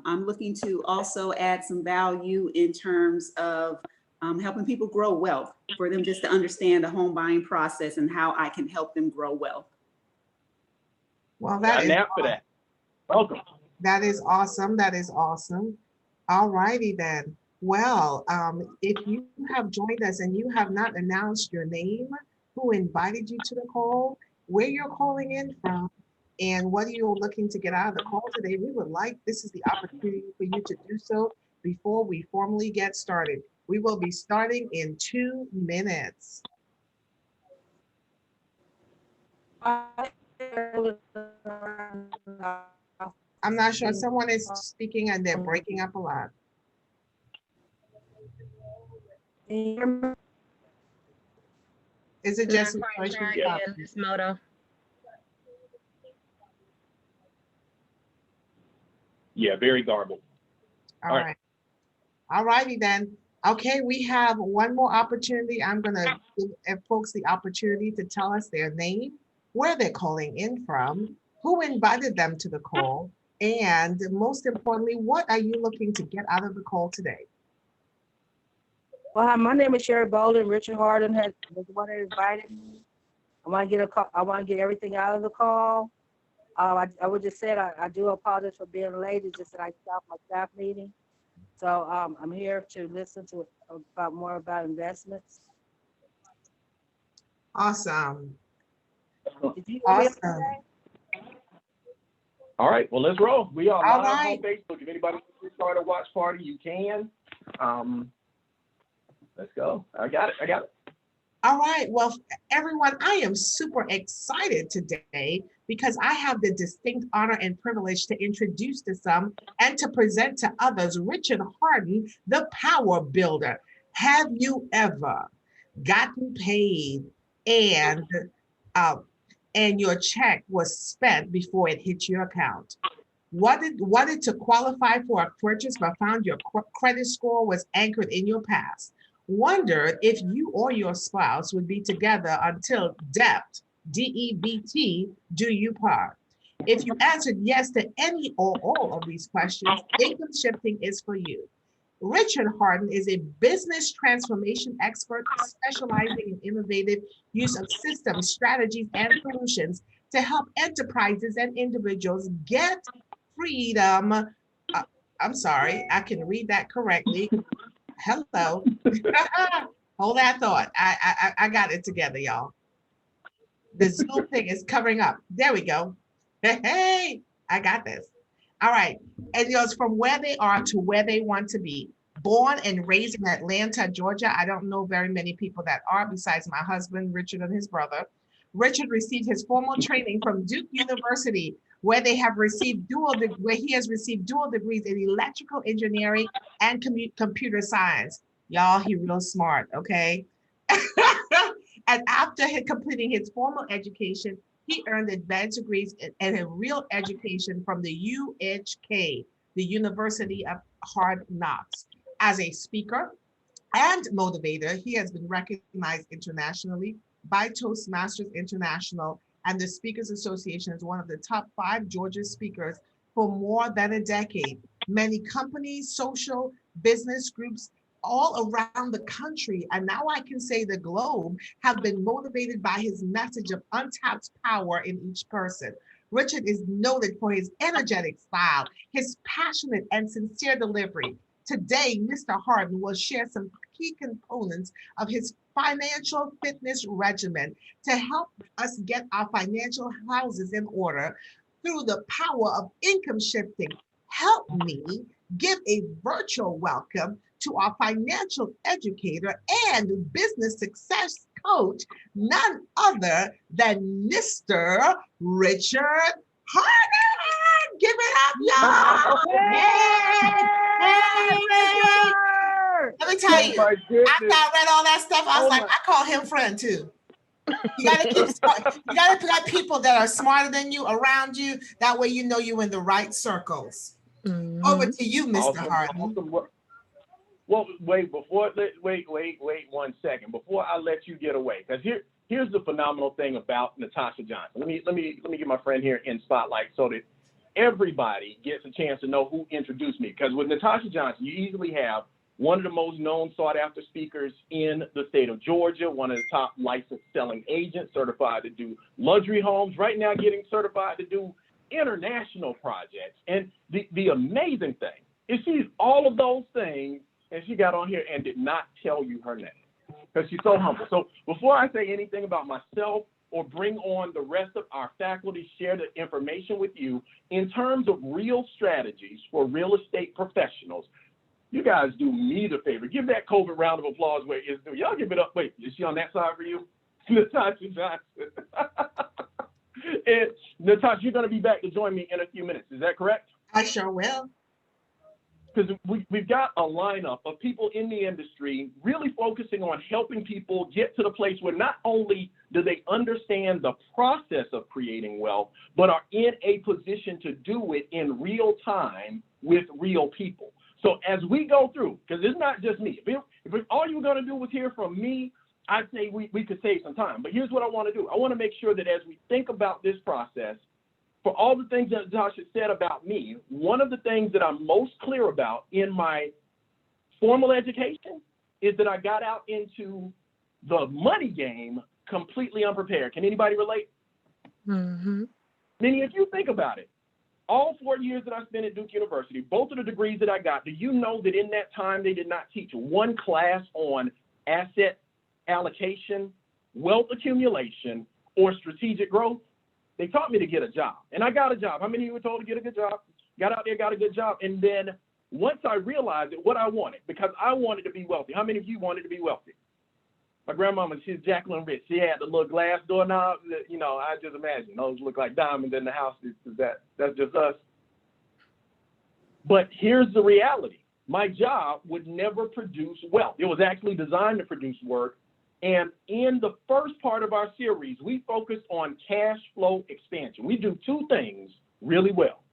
I'm looking to also add some value in terms of helping people grow wealth, for them just to understand the home buying process and how I can help them grow wealth. Well, that is for that. Welcome. that is awesome. That is awesome. All righty then. Well, if you have joined us and you have not announced your name, who invited you to the call, where you're calling in from, and what are you looking to get out of the call today, we would like, this is the opportunity for you to do so before we formally get started. We will be starting in 2 minutes. I'm not sure, someone is speaking and they're breaking up a lot. Is it just me or is she talking? It's Moto. Yeah, very garbled. All right. All righty then. Okay, we have one more opportunity. I'm gonna give folks the opportunity to tell us their name, where they're calling in from, who invited them to the call, and most importantly, what are you looking to get out of the call today? Well, hi, my name is Sherry Bolden. Richard Harden was the one that invited me. I want to get a call. I want to get everything out of the call. I would just say I do apologize for being late. It's just that I stopped my staff meeting. So I'm here to listen to about more about investments. Awesome. Did you hear me Awesome. today? All right, well, let's roll. We are All live right. on Facebook. If anybody wants to start a watch party, you can. Let's go. I got it. All right, well, everyone, I am super excited today because I have the distinct honor and privilege to introduce to some and to present to others Richard Harden, the power builder. Have you ever gotten paid and your check was spent before it hit your account? Wanted to qualify for a purchase but found your credit score was anchored in your past? Wondered if you or your spouse would be together until debt, D-E-B-T, do you part? If you answered yes to any or all of these questions, income shifting is for you. Richard Harden is a business transformation expert specializing in innovative use of systems, strategies, and solutions to help enterprises and individuals get freedom. I'm sorry, I can read that correctly. Hello. Hold that thought. I got it together, y'all. The Zoom thing is covering up. There we go. Hey, I got this. All right. And it goes from where they are to where they want to be. Born and raised in Atlanta, Georgia. I don't know very many people that are besides my husband, Richard, and his brother. Richard received his formal training from Duke University, where he has received dual degrees in electrical engineering and computer science. Y'all, he real smart, okay? And after completing his formal education, he earned advanced degrees and a real education from the UHK, the University of Hard Knocks. As a speaker and motivator, he has been recognized internationally by Toastmasters International and the Speakers Association as one of the top 5 Georgia speakers for more than a decade. Many companies, social, business groups all around the country, and now I can say the globe, have been motivated by his message of untapped power in each person. Richard is noted for his energetic style, his passionate and sincere delivery. Today, Mr. Harden will share some key components of his financial fitness regimen to help us get our financial houses in order through the power of income shifting. Help me give a virtual welcome to our financial educator and business success coach, none other than Mr. Richard Harden. Give it up, y'all. Hey. Let me tell you, after I read all that stuff, I was like, I call him friend too. You gotta put people that are smarter than you around you. That way you know you're in the right circles. Mm-hmm. Over to you, Mr. Harden. Awesome. Well, wait 1 second before I let you get away, because here's the phenomenal thing about Natasha Johnson. Let me get my friend here in spotlight so that everybody gets a chance to know who introduced me. Because with Natasha Johnson, you easily have one of the most known sought after speakers in the state of Georgia, one of the top licensed selling agents, certified to do luxury homes, right now getting certified to do international projects. And the amazing thing is she's all of those things, and she got on here and did not tell you her name because she's so humble. So before I say anything about myself or bring on the rest of our faculty, share the information with you in terms of real strategies for real estate professionals, you guys do me the favor. Give that COVID round of applause where it is due. Y'all give it up. Wait, is she on that side for you? Natasha Johnson. And Natasha, you're going to be back to join me in a few minutes. Is that correct? I sure will. Because we've got a lineup of people in the industry really focusing on helping people get to the place where not only do they understand the process of creating wealth, but are in a position to do it in real time with real people. So as we go through, because it's not just me, if all you were going to do was hear from me, I'd say we could save some time. But here's what I want to do. I want to make sure that as we think about this process, for all the things that Natasha said about me, one of the things that I'm most clear about in my formal education is that I got out into the money game completely unprepared. Can anybody relate? Mm-hmm. Meaning, if you think about it, all 4 years that I spent at Duke University, both of the degrees that I got, do you know that in that time they did not teach one class on asset allocation, wealth accumulation, or strategic growth? They taught me to get a job, and I got a job. How many of you were told to get a good job? Got out there, got a good job, and then once I realized that what I wanted, because I wanted to be wealthy. How many of you wanted to be wealthy? My grandmama, she's Jacqueline Rich. She had the little glass doorknob. You know, I just imagine those look like diamonds in the house. That's just us. But here's the reality. My job would never produce wealth. It was actually designed to produce work. And in the first part of our series, we focused on cash flow expansion. We do two things really well.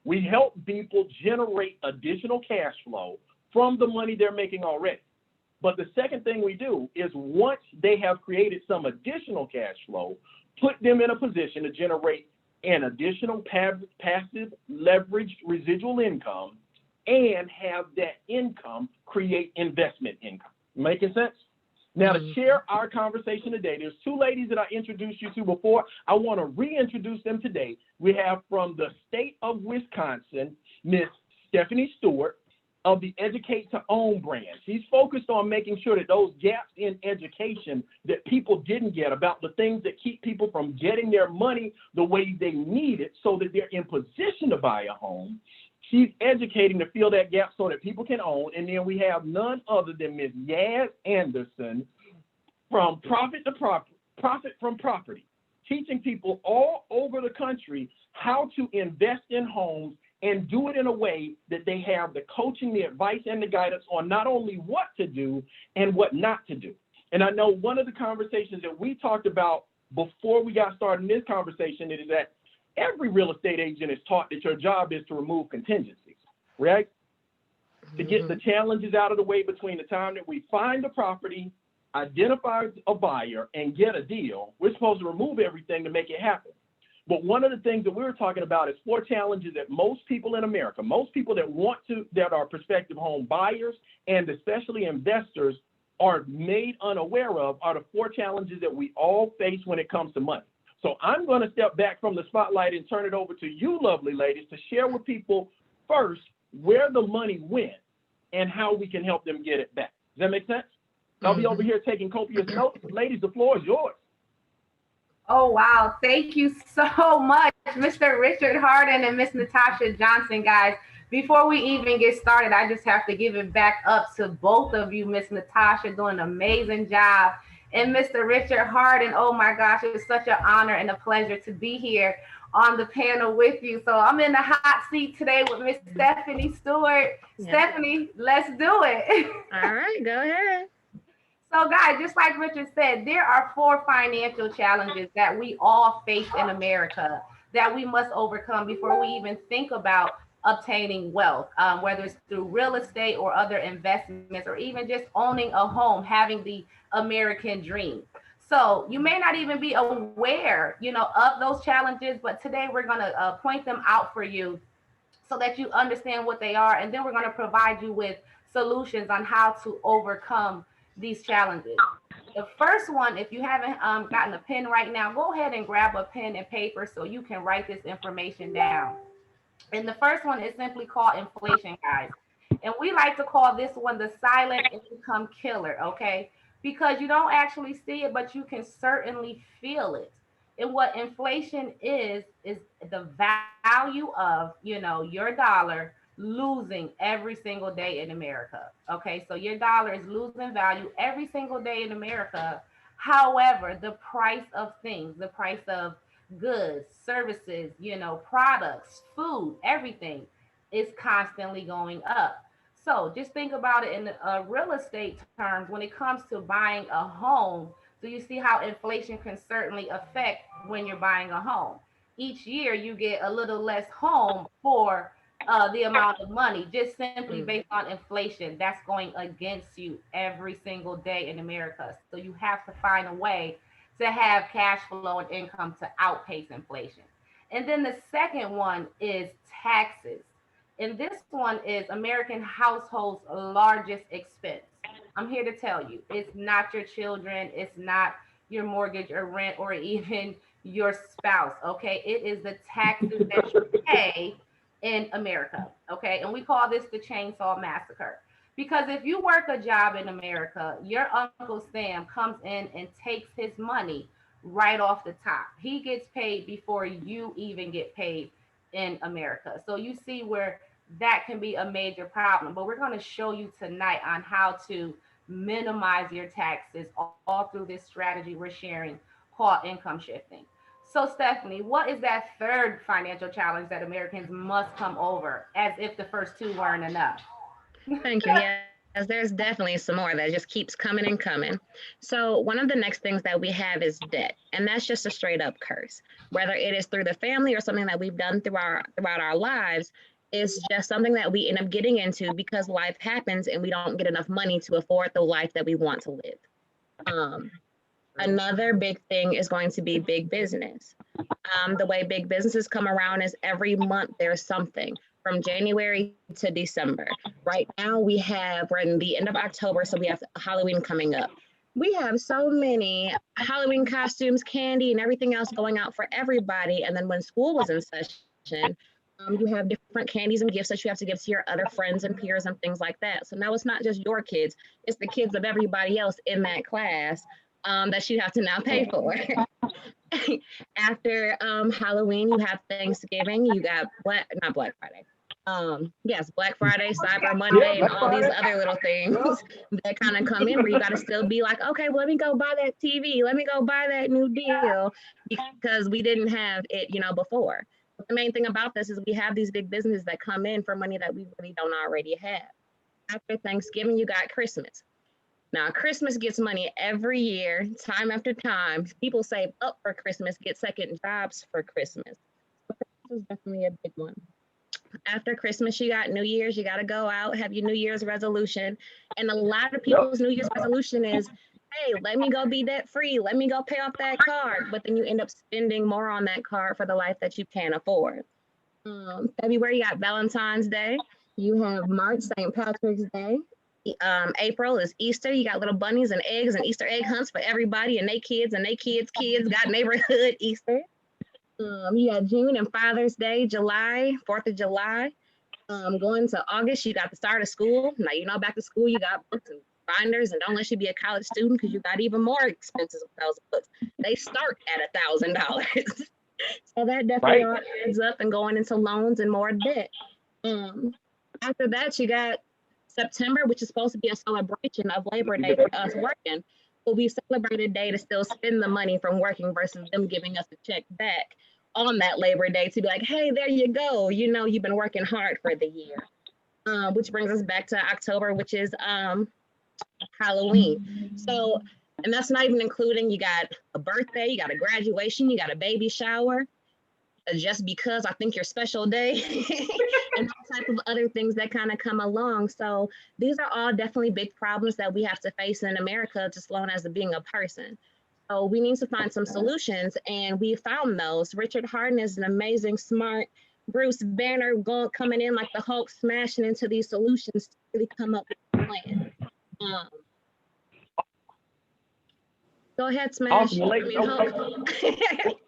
We help people generate additional cash flow from the money they're making already. But the second thing we do is once they have created some additional cash flow, put them in a position to generate an additional passive leveraged residual income and have that income create investment income. Making sense? Now, to share our conversation today, there's two ladies that I introduced you to before. I want to reintroduce them today. We have from the state of Wisconsin, Miss Stephanie Stewart of the Educate to Own brand. She's focused on making sure that those gaps in education that people didn't get about the things that keep people from getting their money the way they need it so that they're in position to buy a home. She's educating to fill that gap so that people can own. And then we have none other than Ms. Yaz Anderson from Profit from Property, teaching people all over the country how to invest in homes and do it in a way that they have the coaching, the advice, and the guidance on not only what to do and what not to do. And I know one of the conversations that we talked about before we got started in this conversation is that every real estate agent is taught that your job is to remove contingencies, right? To get the challenges out of the way between the time that we find the property, identify a buyer, and get a deal. We're supposed to remove everything to make it happen. But one of the things that we were talking about is 4 challenges that most people in America, most people that are prospective home buyers and especially investors are made unaware of are the 4 challenges that we all face when it comes to money. So I'm going to step back from the spotlight and turn it over to you lovely ladies to share with people first where the money went and how we can help them get it back. Does that make sense? I'll be over here taking copious notes. Ladies, the floor is yours. Oh, wow. Thank you so much, Mr. Richard Harden and Miss Natasha Johnson, guys. Before we even get started, I just have to give it back up to both of you, Miss Natasha, doing an amazing job. And Mr. Richard Harden, oh my gosh, it's such an honor and a pleasure to be here on the panel with you. So I'm in the hot seat today with Miss Stephanie Stewart. Yeah. Stephanie, let's do it. All right, go ahead. So guys, just like Richard said, there are 4 financial challenges that we all face in America that we must overcome before we even think about obtaining wealth, whether it's through real estate or other investments, or even just owning a home, having the American dream. So you may not even be aware, of those challenges, but today we're going to point them out for you so that you understand what they are. And then we're going to provide you with solutions on how to overcome these challenges. The first one, if you haven't gotten a pen right now, go ahead and grab a pen and paper so you can write this information down. And the first one is simply called inflation, guys. And we like to call this one the silent income killer, okay? Because you don't actually see it, but you can certainly feel it. And what inflation is the value of, your dollar losing every single day in America. Okay, so your dollar is losing value every single day in America. However, the price of things, the price of goods, services, products, food, everything is constantly going up. So just think about it in real estate terms when it comes to buying a home. So you see how inflation can certainly affect when you're buying a home. Each year you get a little less home for the amount of money, just simply based on inflation. That's going against you every single day in America. So you have to find a way to have cash flow and income to outpace inflation. And then the second one is taxes. And this one is American households' largest expense. I'm here to tell you, it's not your children, it's not your mortgage or rent or even your spouse, okay? It is the taxes that you pay in America, okay? And we call this the chainsaw massacre. Because if you work a job in America, your Uncle Sam comes in and takes his money right off the top. He gets paid before you even get paid in America. So you see where that can be a major problem. But we're going to show you tonight on how to minimize your taxes all through this strategy we're sharing called income shifting. So, Stephanie, what is that third financial challenge that Americans must come over as if the first two weren't enough? Thank you. Yes, there's definitely some more that just keeps coming and coming. So one of the next things that we have is debt, and that's just a straight up curse. Whether it is through the family or something that we've done throughout our lives, is just something that we end up getting into because life happens and we don't get enough money to afford the life that we want to live. Another big thing is going to be big business. The way big businesses come around is every month there's something from January to December. Right now we're in the end of October, so we have Halloween coming up. We have so many Halloween costumes, candy, and everything else going out for everybody. And then when school was in session, you have different candies and gifts that you have to give to your other friends and peers and things like that. So now it's not just your kids, it's the kids of everybody else in that class that you have to now pay for. After Halloween, you have Thanksgiving, you got not Black Friday. Yes, Black Friday, Cyber Monday, and all these other little things that kind of come in where you got to still be like, okay, well, let me go buy that TV. Let me go buy that new deal because we didn't have it, before. But the main thing about this is we have these big businesses that come in for money that we really don't already have. After Thanksgiving, you got Christmas. Now, Christmas gets money every year, time after time. People save up for Christmas, get second jobs for Christmas. So Christmas is definitely a big one. After Christmas, you got New Year's. You got to go out, have your New Year's resolution. And a lot of people's New Year's resolution is, hey, let me go be debt free. Let me go pay off that card. But then you end up spending more on that card for the life that you can't afford. February, you got Valentine's Day. You have March, St. Patrick's Day. April is Easter. You got little bunnies and eggs and Easter egg hunts for everybody and they kids kids got neighborhood Easter. You got June and Father's Day, July, 4th of July. Going to August, you got the start of school. Now, back to school, you got books and binders, and don't let you be a college student because you got even more expenses with those books. They start at $1,000. So that definitely all adds up and going into loans and more debt. After that, you got September, which is supposed to be a celebration of Labor Day for us working. But we celebrate a day to still spend the money from working versus them giving us a check back on that Labor Day to be like, hey, there you go. You've been working hard for the year. Which brings us back to October, which is Halloween. So, and that's not even including, you got a birthday, you got a graduation, you got a baby shower, just because I think your special day, and all type of other things that kind of come along. So these are all definitely big problems that we have to face in America, just alone as being a person. So we need to find some solutions, and we found those. Richard Harden is an amazing, smart Bruce Banner coming in like the Hulk, smashing into these solutions to really come up with a plan. Go ahead, Smash. Awesome. I mean, Hulk.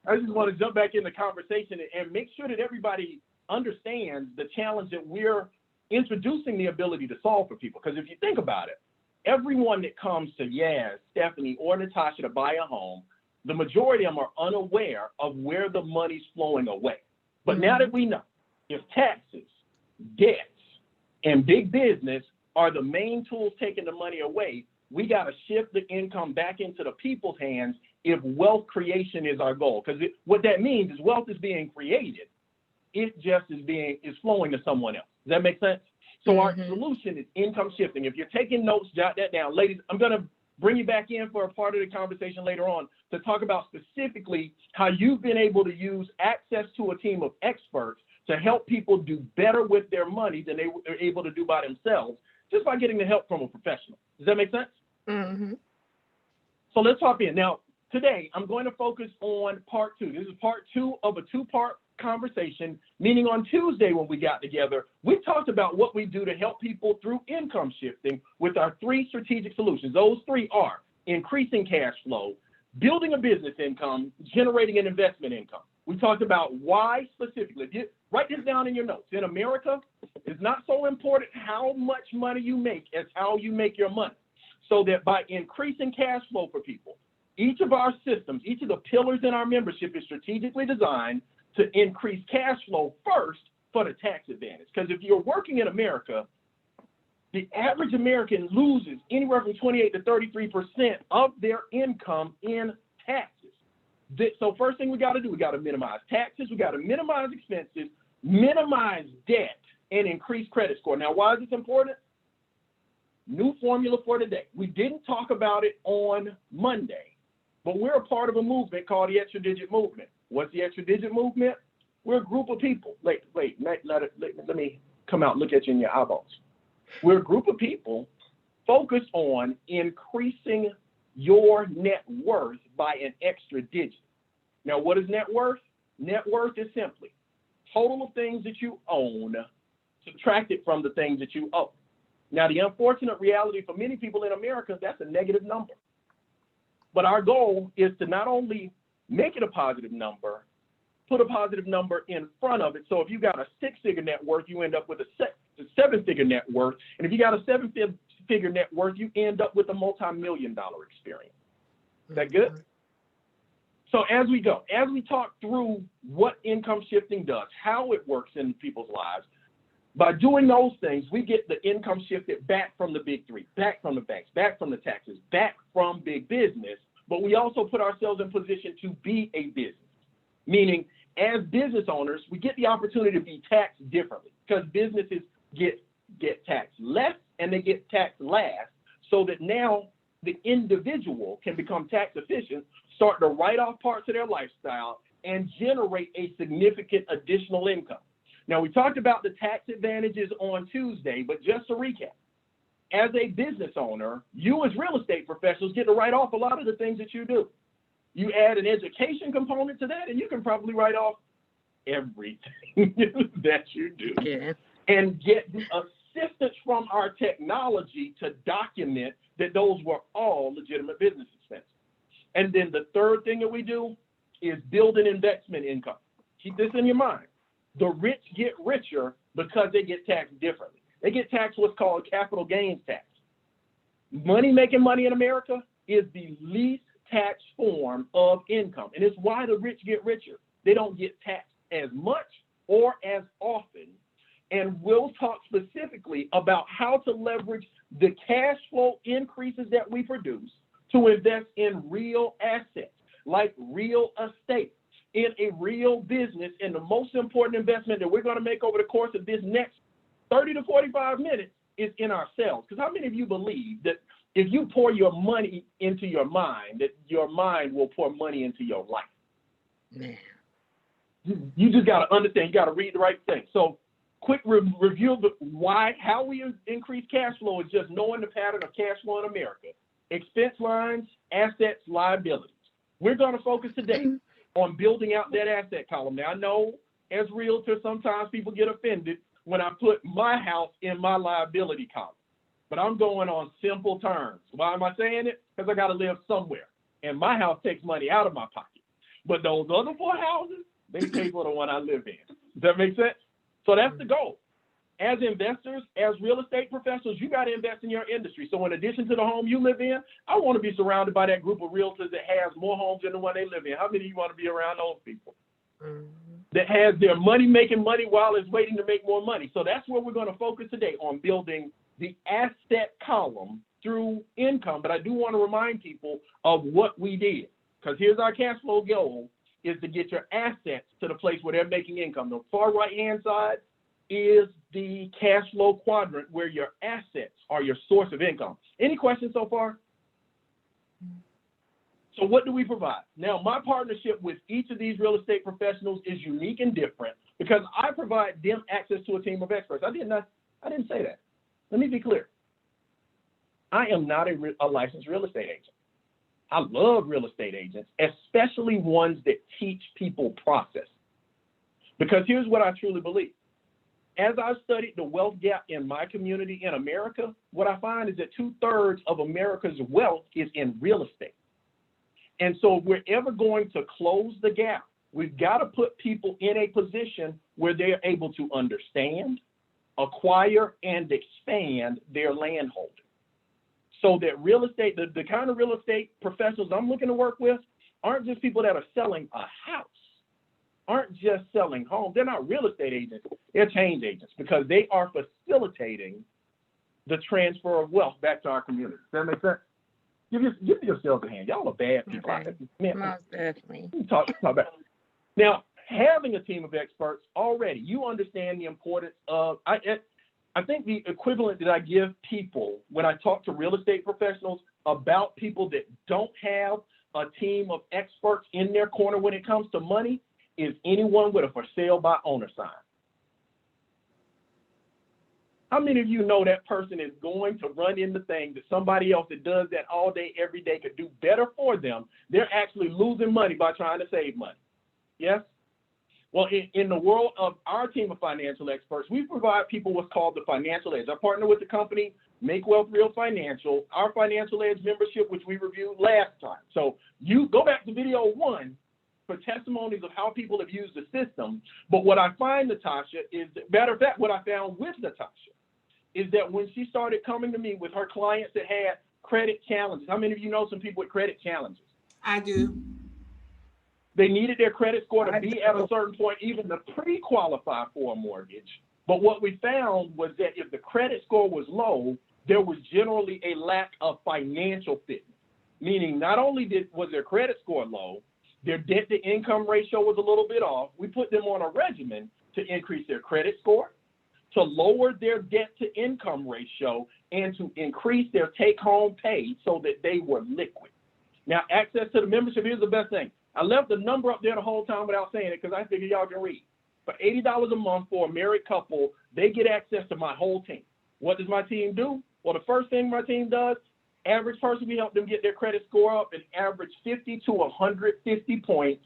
I just want to jump back in the conversation and make sure that everybody understands the challenge that we're introducing the ability to solve for people. Because if you think about it, everyone that comes to Yaz, Stephanie, or Natasha to buy a home, the majority of them are unaware of where the money's flowing away. But now that we know, if taxes, debts, and big business are the main tools taking the money away, we got to shift the income back into the people's hands if wealth creation is our goal. Because what that means is wealth is being created. It just is flowing to someone else. Does that make sense? So our solution is income shifting. If you're taking notes, jot that down. Ladies, I'm going to bring you back in for a part of the conversation later on to talk about specifically how you've been able to use access to a team of experts to help people do better with their money than they were able to do by themselves, just by getting the help from a professional. Does that make sense? So let's hop in. Now, today, I'm going to focus on part two. This is part two of a two-part conversation, meaning on Tuesday when we got together, we talked about what we do to help people through income shifting with our three strategic solutions. Those three are increasing cash flow, building a business income, generating an investment income. We talked about why specifically. If you write this down in your notes. In America, it's not so important how much money you make as how you make your money. So that by increasing cash flow for people, each of our systems, each of the pillars in our membership is strategically designed to increase cash flow first for the tax advantage. Because if you're working in America, the average American loses anywhere from 28 to 33% of their income in taxes. So first thing we got to do, we got to minimize taxes, we got to minimize expenses, minimize debt, and increase credit score. Now, why is this important? New formula for today. We didn't talk about it on Monday, but we're a part of a movement called the Extra Digit Movement. What's the Extra Digit Movement? We're a group of people. Let me come out and look at you in your eyeballs. We're a group of people focused on increasing your net worth by an extra digit. Now, what is net worth? Net worth is simply total of things that you own subtracted from the things that you owe. Now, the unfortunate reality for many people in America, that's a negative number. But our goal is to not only make it a positive number, put a positive number in front of it. So if you got a six-figure net worth, you end up with a seven-figure net worth. And if you got a seven-figure net worth, you end up with a multi-million-dollar experience. Is that good? So as we talk through what income shifting does, how it works in people's lives, by doing those things, we get the income shifted back from the big three, back from the banks, back from the taxes, back from big business. But we also put ourselves in position to be a business, meaning as business owners, we get the opportunity to be taxed differently because businesses get taxed less and they get taxed last, so that now the individual can become tax efficient, start to write off parts of their lifestyle, and generate a significant additional income. Now, we talked about the tax advantages on Tuesday, but just to recap, as a business owner, you as real estate professionals get to write off a lot of the things that you do. You add an education component to that, and you can probably write off everything that you do. Yeah. And get the assistance from our technology to document that those were all legitimate business expenses. And then the third thing that we do is build an investment income. Keep this in your mind. The rich get richer because they get taxed differently. They get taxed what's called capital gains tax. Making money in America is the least tax form of income. And it's why the rich get richer. They don't get taxed as much or as often. And we'll talk specifically about how to leverage the cash flow increases that we produce to invest in real assets, like real estate, in a real business. And the most important investment that we're going to make over the course of this next 30 to 45 minutes is in ourselves. Because how many of you believe that if you pour your money into your mind, that your mind will pour money into your life? Man. You just got to understand, you got to read the right thing. So quick review of how we increase cash flow is just knowing the pattern of cash flow in America. expense lines, assets, liabilities. We're going to focus today on building out that asset column. Now, I know as realtors, sometimes people get offended when I put my house in my liability column, but I'm going on simple terms. Why am I saying it? Because I got to live somewhere, and my house takes money out of my pocket. But those other 4 houses, they pay for the one I live in. Does that make sense? So that's the goal. As investors, as real estate professionals, you got to invest in your industry. So in addition to the home you live in, I want to be surrounded by that group of realtors that has more homes than the one they live in. How many of you want to be around those people? That has their money making money while it's waiting to make more money. So that's where we're going to focus today, on building the asset column through income. But I do want to remind people of what we did, because here's our cash flow goal, is to get your assets to the place where they're making income. The far right-hand side is the cash flow quadrant, where your assets are your source of income. Any questions so far? So what do we provide? Now, my partnership with each of these real estate professionals is unique and different because I provide them access to a team of experts. I didn't say that. Let me be clear. I am not a licensed real estate agent. I love real estate agents, especially ones that teach people process. Because here's what I truly believe. As I've studied the wealth gap in my community in America, what I find is that 2/3 of America's wealth is in real estate. And so if we're ever going to close the gap, we've got to put people in a position where they're able to understand, acquire, and expand their land holding. So that real estate, the kind of real estate professionals I'm looking to work with aren't just people that are selling a house, aren't just selling homes. They're not real estate agents, they're change agents, because they are facilitating the transfer of wealth back to our community. Does that make sense? Give yourselves a hand. Y'all are bad people. Okay. Most definitely. Talk about it. Now, having a team of experts already, you understand the importance of, I think the equivalent that I give people when I talk to real estate professionals about people that don't have a team of experts in their corner when it comes to money is anyone with a for sale by owner sign. How many of you know that person is going to run into things that somebody else that does that all day, every day could do better for them? They're actually losing money by trying to save money. Yes? Well, in the world of our team of financial experts, we provide people what's called the financial edge. I partner with the company Make Wealth Real Financial, our financial edge membership, which we reviewed last time. So you go back to video 1 for testimonies of how people have used the system. But what I find, Natasha, is, matter of fact, what I found with Natasha is that when she started coming to me with her clients that had credit challenges, how many of you know some people with credit challenges? I do. They needed their credit score to be at a certain point, even to pre-qualify for a mortgage. But what we found was that if the credit score was low, there was generally a lack of financial fitness. Meaning not only was their credit score low, their debt to income ratio was a little bit off. We put them on a regimen to increase their credit score, to lower their debt to income ratio, and to increase their take home pay so that they were liquid. Now, access to the membership, here's the best thing. I left the number up there the whole time without saying it because I figured y'all can read. For $80 a month for a married couple, they get access to my whole team. What does my team do? Well, the first thing my team does, average person, we help them get their credit score up and average 50 to 150 points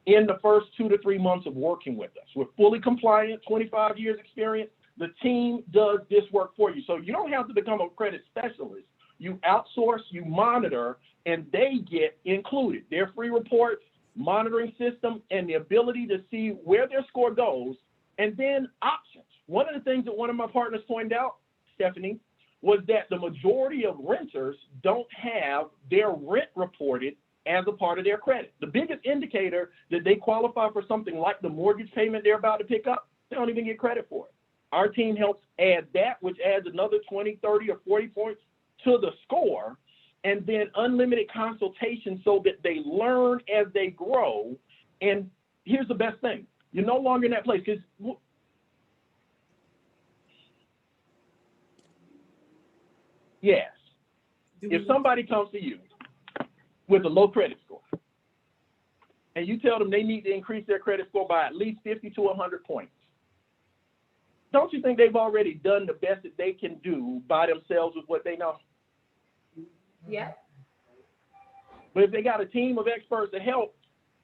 in the first 2 to 3 months of working with us. We're fully compliant, 25 years experience. The team does this work for you. So you don't have to become a credit specialist. You outsource, you monitor, and they get included. Their free reports, monitoring system, and the ability to see where their score goes, and then options. One of the things that one of my partners pointed out, Stephanie, was that the majority of renters don't have their rent reported as a part of their credit. The biggest indicator that they qualify for something like the mortgage payment they're about to pick up, they don't even get credit for it. Our team helps add that, which adds another 20, 30, or 40 points to the score, and then unlimited consultation so that they learn as they grow. And here's the best thing. You're no longer in that place. Because yes, if somebody comes to you with a low credit score, and you tell them they need to increase their credit score by at least 50 to 100 points, don't you think they've already done the best that they can do by themselves with what they know? Yeah. But if they got a team of experts to help,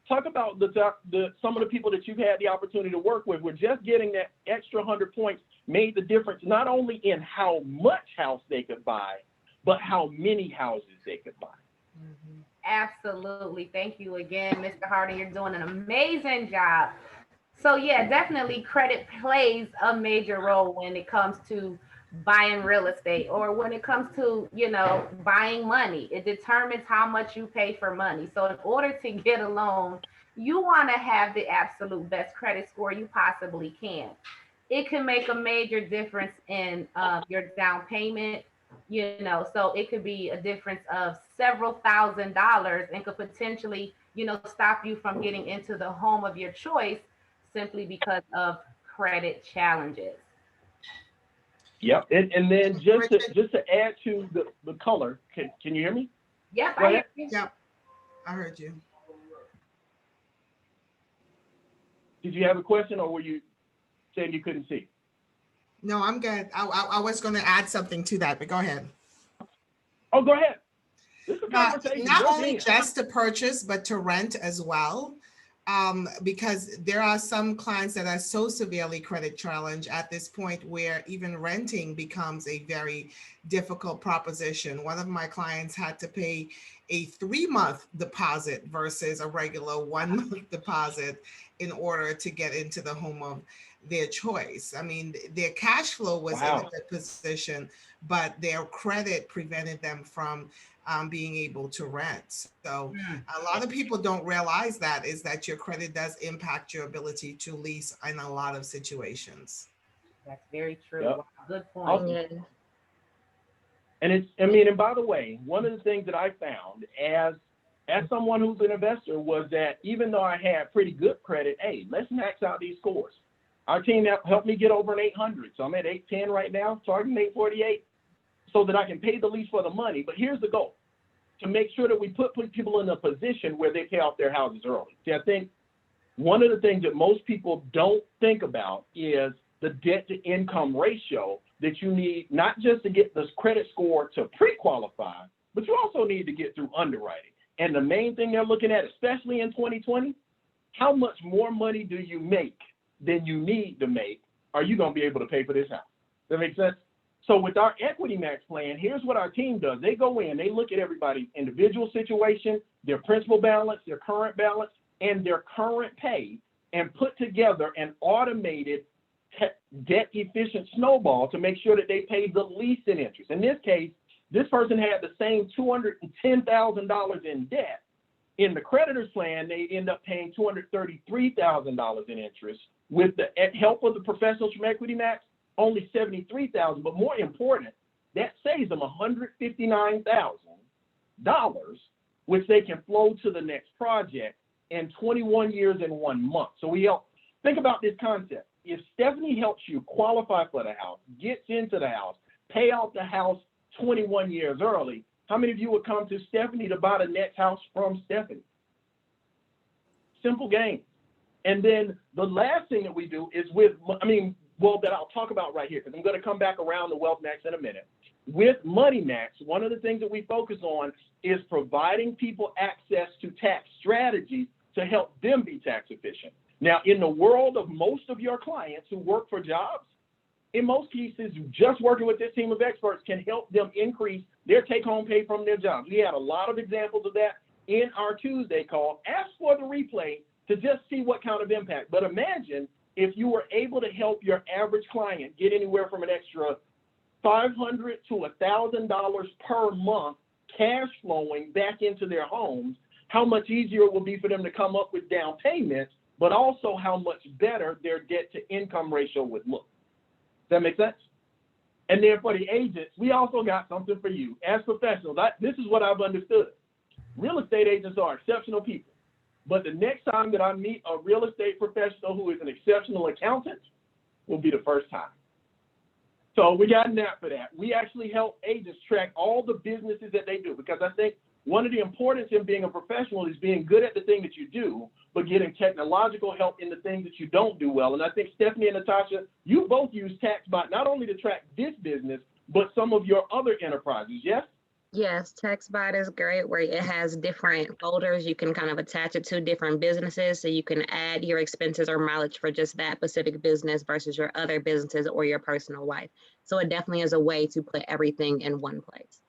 talk about some of the people that you've had the opportunity to work with, where just getting that extra 100 points made the difference, not only in how much house they could buy, but how many houses they could buy. Mhm. Absolutely. Thank you again, Mr. Hardy. You're doing an amazing job. So yeah, definitely credit plays a major role when it comes to buying real estate or when it comes to, buying money. It determines how much you pay for money. So in order to get a loan, you want to have the absolute best credit score you possibly can. It can make a major difference in your down payment, so it could be a difference of several $1,000s and could potentially, stop you from getting into the home of your choice simply because of credit challenges. Yep. And then just Richard? to add to the color, can you hear me? Yep, Go I ahead. hear you. Yep, I heard you. Did you have a question, or were you saying you couldn't see? No, I'm good. I was going to add something to that, but go ahead. Oh, go ahead. This is a Not conversation. only Jump in. just to purchase, but to rent as well. Because there are some clients that are so severely credit challenged at this point where even renting becomes a very difficult proposition. One of my clients had to pay a 3-month deposit versus a regular 1-month deposit in order to get into the home of their choice. I mean, their cash flow was in a Wow. good position, but their credit prevented them from being able to rent. So a lot of people don't realize that is that your credit does impact your ability to lease in a lot of situations. That's very true. Yep. Wow, good point. Awesome. Yeah. And by the way, one of the things that I found as someone who's an investor was that even though I had pretty good credit, hey, let's max out these scores. Our team helped me get over an 800. So I'm at 810 right now, targeting 848, so that I can pay the lease for the money. But here's the goal: to make sure that we put people in a position where they pay off their houses early. See, I think one of the things that most people don't think about is the debt to income ratio that you need, not just to get this credit score to pre-qualify, but you also need to get through underwriting. And the main thing they're looking at, especially in 2020, how much more money do you make than you need to make? Are you going to be able to pay for this house? Does that make sense? So with our Equity Max plan, here's what our team does. They go in, they look at everybody's individual situation, their principal balance, their current balance, and their current pay, and put together an automated debt efficient snowball to make sure that they pay the least in interest. In this case, this person had the same $210,000 in debt. In the creditor's plan, they end up paying $233,000 in interest. With the help of the professionals from Equity Max, only $73,000. But more important, that saves them $159,000, which they can flow to the next project in 21 years and 1 month. So we help. Think about this concept. If Stephanie helps you qualify for the house, gets into the house, pay off the house 21 years early, how many of you would come to Stephanie to buy the next house from Stephanie? Simple game. And then the last thing that we do is that I'll talk about right here, because I'm going to come back around the Wealth Max in a minute. With Money Max, one of the things that we focus on is providing people access to tax strategies to help them be tax efficient. Now, in the world of most of your clients who work for jobs, in most cases, just working with this team of experts can help them increase their take-home pay from their jobs. We had a lot of examples of that in our Tuesday call. Ask for the replay to just see what kind of impact. But imagine if you were able to help your average client get anywhere from an extra $500 to $1,000 per month cash flowing back into their homes, how much easier it will be for them to come up with down payments, but also how much better their debt to income ratio would look. Does that make sense? And then for the agents, we also got something for you. As professionals, this is what I've understood. Real estate agents are exceptional people. But the next time that I meet a real estate professional who is an exceptional accountant will be the first time. So we got an app for that. We actually help agents track all the businesses that they do, because I think one of the importance in being a professional is being good at the thing that you do, but getting technological help in the things that you don't do well. And I think Stephanie and Natasha, you both use TaxBot not only to track this business, but some of your other enterprises, yes? Yes, TextBot is great where it has different folders. You can kind of attach it to different businesses so you can add your expenses or mileage for just that specific business versus your other businesses or your personal life. So it definitely is a way to put everything in one place.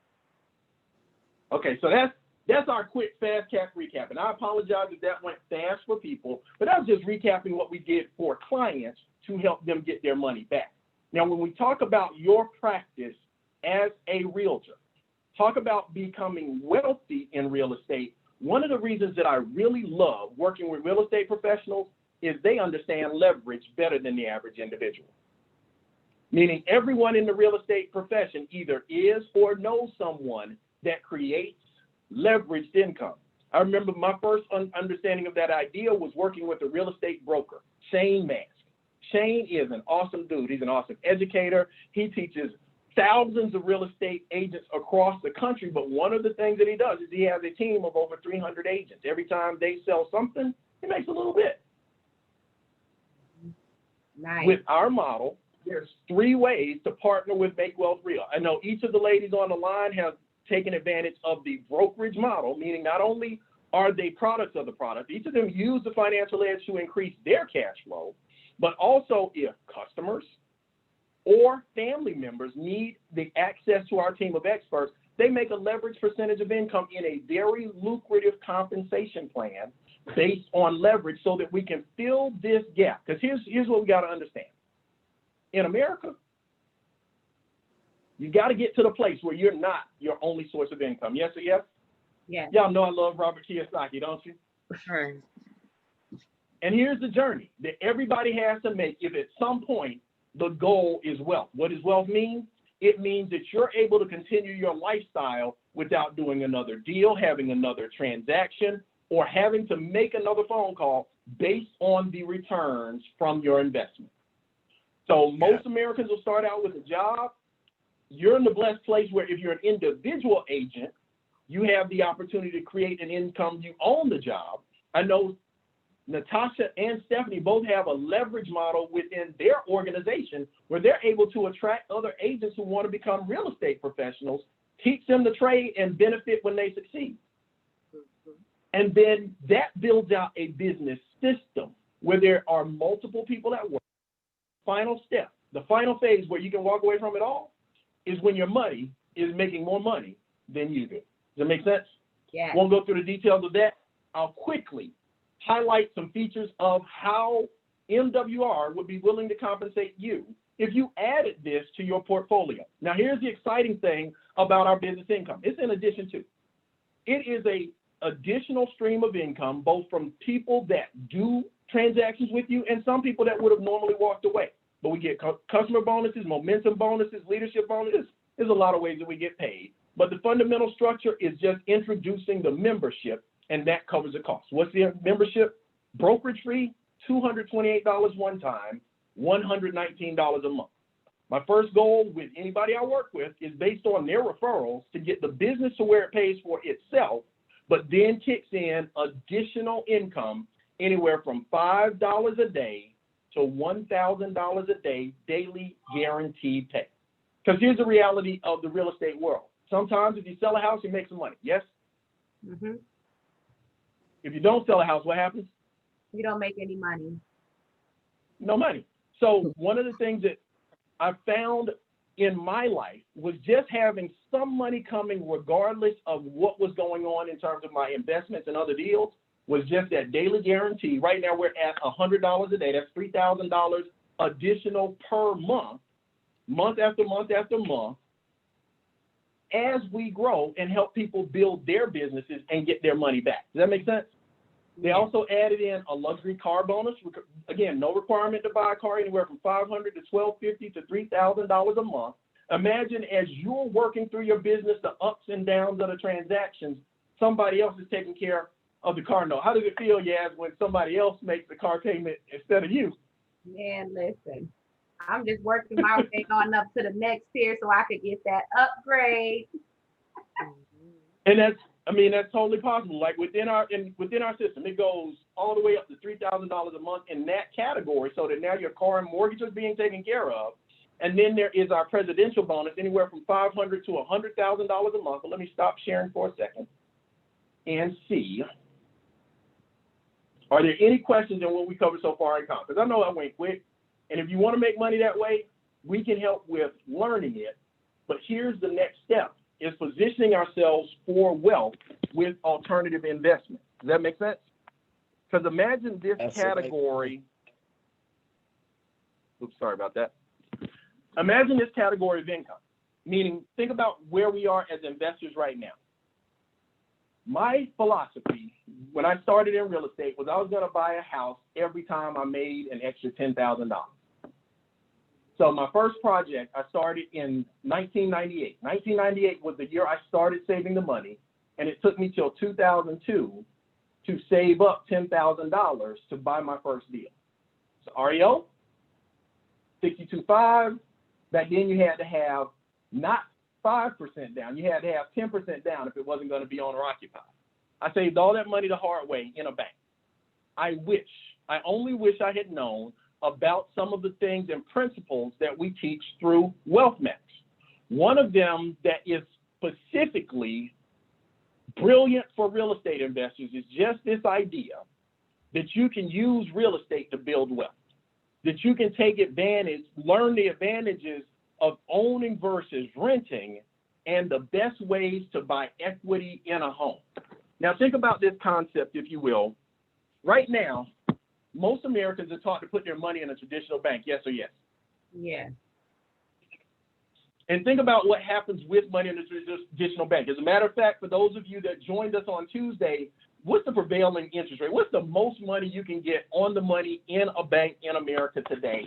Okay, so that's our quick fast cap recap. And I apologize if that went fast for people, but I was just recapping what we did for clients to help them get their money back. Now, when we talk about your practice as a realtor, talk about becoming wealthy in real estate, one of the reasons that I really love working with real estate professionals is they understand leverage better than the average individual. Meaning everyone in the real estate profession either is or knows someone that creates leveraged income. I remember my first understanding of that idea was working with a real estate broker, Shane Mask. Shane is an awesome dude. He's an awesome educator. He teaches thousands of real estate agents across the country, but one of the things that he does is he has a team of over 300 agents. Every time they sell something, he makes a little bit. Nice. With our model, there's 3 ways to partner with Make Wealth Real. I know each of the ladies on the line have taken advantage of the brokerage model, meaning not only are they products of the product, each of them use the financial edge to increase their cash flow, but also if customers or family members need the access to our team of experts, they make a leverage percentage of income in a very lucrative compensation plan based on leverage so that we can fill this gap. Because here's what we got to understand. In America, you got to get to the place where you're not your only source of income. Yes or yes? Yeah. Y'all know I love Robert Kiyosaki, don't you? Sure. And here's the journey that everybody has to make if at some point the goal is wealth. What does wealth mean? It means that you're able to continue your lifestyle without doing another deal, having another transaction, or having to make another phone call based on the returns from your investment. So most Americans will start out with a job. You're in the blessed place where if you're an individual agent, you have the opportunity to create an income. You own the job. I know Natasha and Stephanie both have a leverage model within their organization where they're able to attract other agents who want to become real estate professionals, teach them the trade, and benefit when they succeed. And then that builds out a business system where there are multiple people at work. Final step, the final phase where you can walk away from it all is when your money is making more money than you do. Does that make sense? Yeah. Won't go through the details of that. I'll quickly highlight some features of how MWR would be willing to compensate you if you added this to your portfolio. Now, here's the exciting thing about our business income. It's in addition to. It is a additional stream of income, both from people that do transactions with you and some people that would have normally walked away. But we get customer bonuses, momentum bonuses, leadership bonuses. There's a lot of ways that we get paid. But the fundamental structure is just introducing the membership, and that covers the cost. What's the membership? Brokerage fee, $228 one time, $119 a month. My first goal with anybody I work with is based on their referrals to get the business to where it pays for itself, but then kicks in additional income anywhere from $5 a day to $1,000 a day, daily guaranteed pay. Because here's the reality of the real estate world. Sometimes if you sell a house, you make some money, yes? Mm-hmm. If you don't sell a house, what happens? You don't make any money. No money. So one of the things that I found in my life was just having some money coming regardless of what was going on in terms of my investments and other deals was just that daily guarantee. Right now we're at $100 a day. That's $3,000 additional per month, month after month after month, as we grow and help people build their businesses and get their money back. Does that make sense? They also added in a luxury car bonus. Again, no requirement to buy a car, anywhere from $500 to $1,250 to $3,000 a month. Imagine as you're working through your business, the ups and downs of the transactions, somebody else is taking care of the car note. How does it feel, Yaz, when somebody else makes the car payment instead of you? Man, listen, I'm just working my way on up to the next tier so I could get that upgrade. And that's totally possible. Like within our system, it goes all the way up to $3,000 a month in that category, so that now your car and mortgage is being taken care of. And then there is our presidential bonus, anywhere from $500 to $100,000 a month. But let me stop sharing for a second and see. Are there any questions on what we covered so far in comp? Because I know I went quick. And if you want to make money that way, we can help with learning it. But here's the next step, is positioning ourselves for wealth with alternative investment. Does that make sense? Because imagine this category. Oops, sorry about that. Imagine this category of income, meaning think about where we are as investors right now. My philosophy when I started in real estate was I was going to buy a house every time I made an extra $10,000. So my first project, I started in 1998. 1998 was the year I started saving the money, and it took me till 2002 to save up $10,000 to buy my first deal. So REO, 62.5. Back then you had to have not 5% down, you had to have 10% down if it wasn't going to be owner occupied. I saved all that money the hard way in a bank. I only wish I had known about some of the things and principles that we teach through WealthMax. One of them that is specifically brilliant for real estate investors is just this idea that you can use real estate to build wealth, that you can take advantage, learn the advantages of owning versus renting, and the best ways to buy equity in a home. Now think about this concept, if you will. Right now, most Americans are taught to put their money in a traditional bank, yes or yes? Yeah. And think about what happens with money in a traditional bank. As a matter of fact, for those of you that joined us on Tuesday, what's the prevailing interest rate? What's the most money you can get on the money in a bank in America today?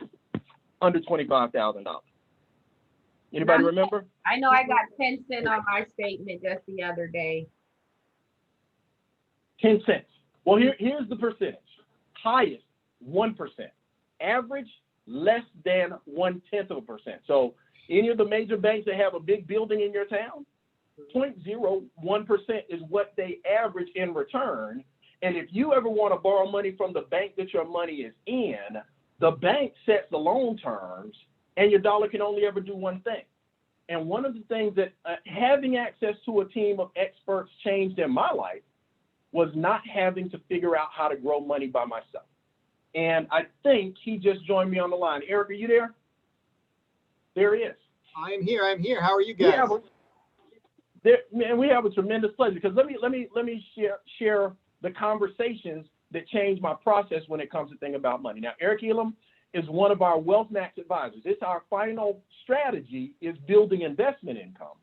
Under $25,000. Anybody remember? I know I got 10 cents on my statement just the other day. 10 cents. Well, here's the percentage. Highest, 1%. Average, less than 0.1%. So any of the major banks that have a big building in your town, 0.01% is what they average in return. And if you ever want to borrow money from the bank that your money is in, the bank sets the loan terms, and your dollar can only ever do one thing. And one of the things that having access to a team of experts changed in my life was not having to figure out how to grow money by myself. And I think he just joined me on the line. Eric, are you there? There he is. I'm here. How are you guys? We have a tremendous pleasure, because let me share the conversations that changed my process when it comes to thinking about money. Now, Eric Elam is one of our WealthMax advisors. It's our final strategy is building investment income.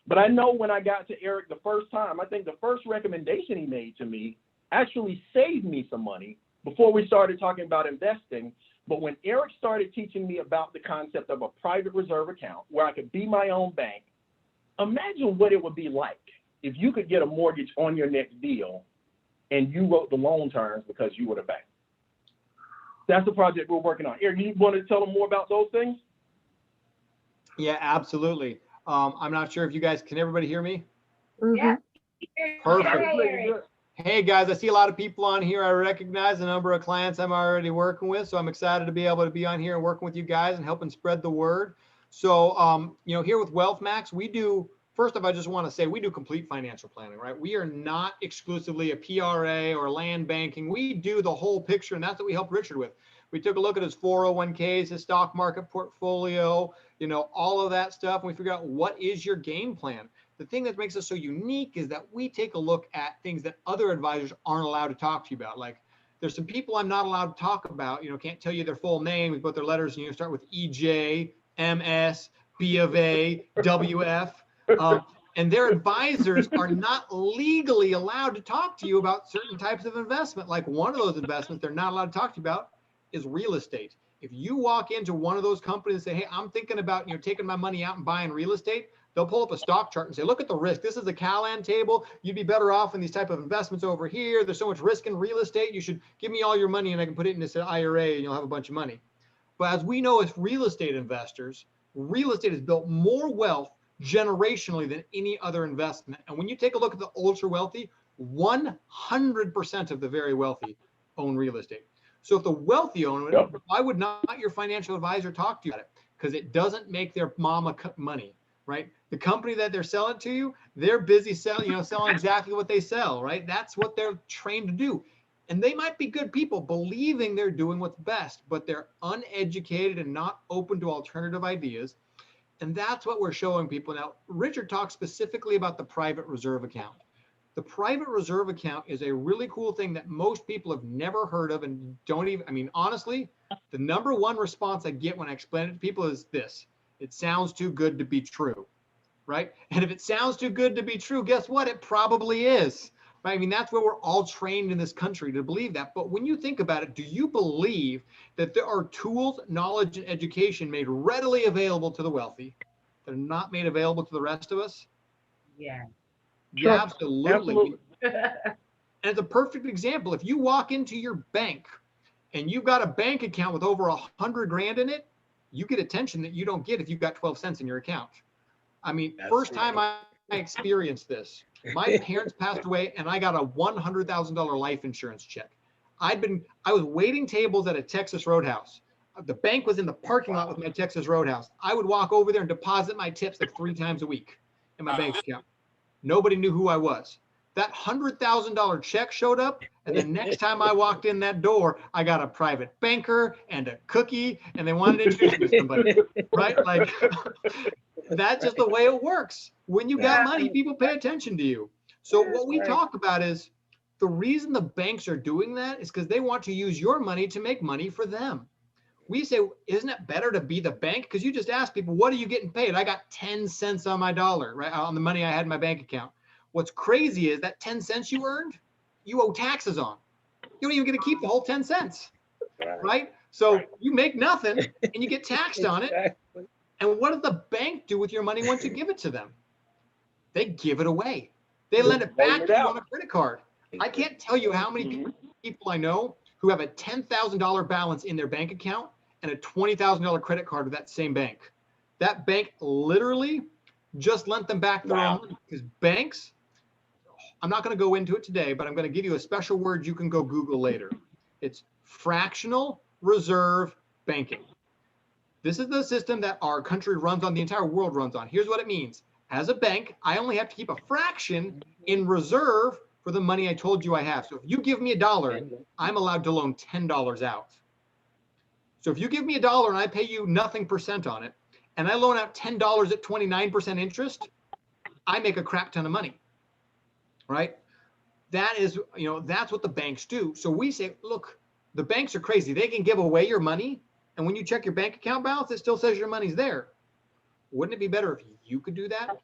But I know when I got to Eric the first time, I think the first recommendation he made to me actually saved me some money before we started talking about investing. But when Eric started teaching me about the concept of a private reserve account where I could be my own bank, imagine what it would be like if you could get a mortgage on your next deal and you wrote the loan terms because you were the bank. That's the project we're working on. Eric, you want to tell them more about those things? Yeah, absolutely. I'm not sure if you guys, can everybody hear me? Yeah. Perfect. Hey guys, I see a lot of people on here. I recognize the number of clients I'm already working with. So I'm excited to be able to be on here and working with you guys and helping spread the word. So, here with WealthMax, we do, first off, I just want to say we do complete financial planning, right? We are not exclusively a PRA or land banking. We do the whole picture, and that's what we helped Richard with. We took a look at his 401ks, his stock market portfolio, all of that stuff. And we figured out what is your game plan. The thing that makes us so unique is that we take a look at things that other advisors aren't allowed to talk to you about. Like there's some people I'm not allowed to talk about, can't tell you their full name, but their letters, start with EJ, MS, B of A, WF. And their advisors are not legally allowed to talk to you about certain types of investment. Like one of those investments they're not allowed to talk to you about is real estate. If you walk into one of those companies and say, hey, I'm thinking about taking my money out and buying real estate, they'll pull up a stock chart and say, look at the risk. This is a Callahan table. You'd be better off in these type of investments over here. There's so much risk in real estate. You should give me all your money and I can put it in this IRA and you'll have a bunch of money. But as we know as real estate investors, real estate has built more wealth generationally than any other investment. And when you take a look at the ultra wealthy, 100% of the very wealthy own real estate. So if the wealthy own it, why would not your financial advisor talk to you about it? because it doesn't make their mama money, right? The company that they're selling to you, they're busy selling, selling exactly what they sell, right? That's what they're trained to do. And they might be good people believing they're doing what's best, but they're uneducated and not open to alternative ideas. And that's what we're showing people. Now, Richard talked specifically about the private reserve account. The private reserve account is a really cool thing that most people have never heard of and don't even, I mean, honestly, the number one response I get when I explain it to people is this: it sounds too good to be true, right? And if it sounds too good to be true, guess what? It probably is, right? I mean, that's where we're all trained in this country to believe that. But when you think about it, do you believe that there are tools, knowledge, and education made readily available to the wealthy that are not made available to the rest of us? Yeah. Yeah, Sure. absolutely. And it's a perfect example. If you walk into your bank and you've got a bank account with over 100 grand in it, you get attention that you don't get if you've got 12 cents in your account. I mean, first time I experienced this, my parents passed away and I got a $100,000 life insurance check. I was waiting tables at a Texas Roadhouse. The bank was in the parking lot with my Texas Roadhouse. I would walk over there and deposit my tips like 3 times a week in my bank account. Nobody knew who I was. That $100,000 check showed up, and the next time I walked in that door, I got a private banker and a cookie, and they wanted to introduce me to somebody, right? Like, that's just the way it works. When you got money, people pay attention to you. So what we talk about is the reason the banks are doing that is because they want to use your money to make money for them. We say, isn't it better to be the bank? Because you just ask people, what are you getting paid? I got 10 cents on my dollar, right? On the money I had in my bank account. What's crazy is that 10 cents you earned, you owe taxes on. You don't even get to keep the whole 10 cents, right? So you make nothing and you get taxed on it. And what does the bank do with your money once you give it to them? They give it away. They lend it back to you on a credit card. I can't tell you how many people I know who have a $10,000 balance in their bank account and a $20,000 credit card with that same bank. That bank literally just lent them back their own money, because banks, I'm not going to go into it today, but I'm going to give you a special word you can go Google later. It's fractional reserve banking. This is the system that our country runs on, the entire world runs on. Here's what it means. As a bank, I only have to keep a fraction in reserve for the money I told you I have. So if you give me $1, I'm allowed to loan $10 out. So if you give me $1 and I pay you nothing percent on it, and I loan out $10 at 29% interest, I make a crap ton of money, right? That is, that's what the banks do. So we say, look, the banks are crazy. They can give away your money, and when you check your bank account balance, it still says your money's there. Wouldn't it be better if you could do that?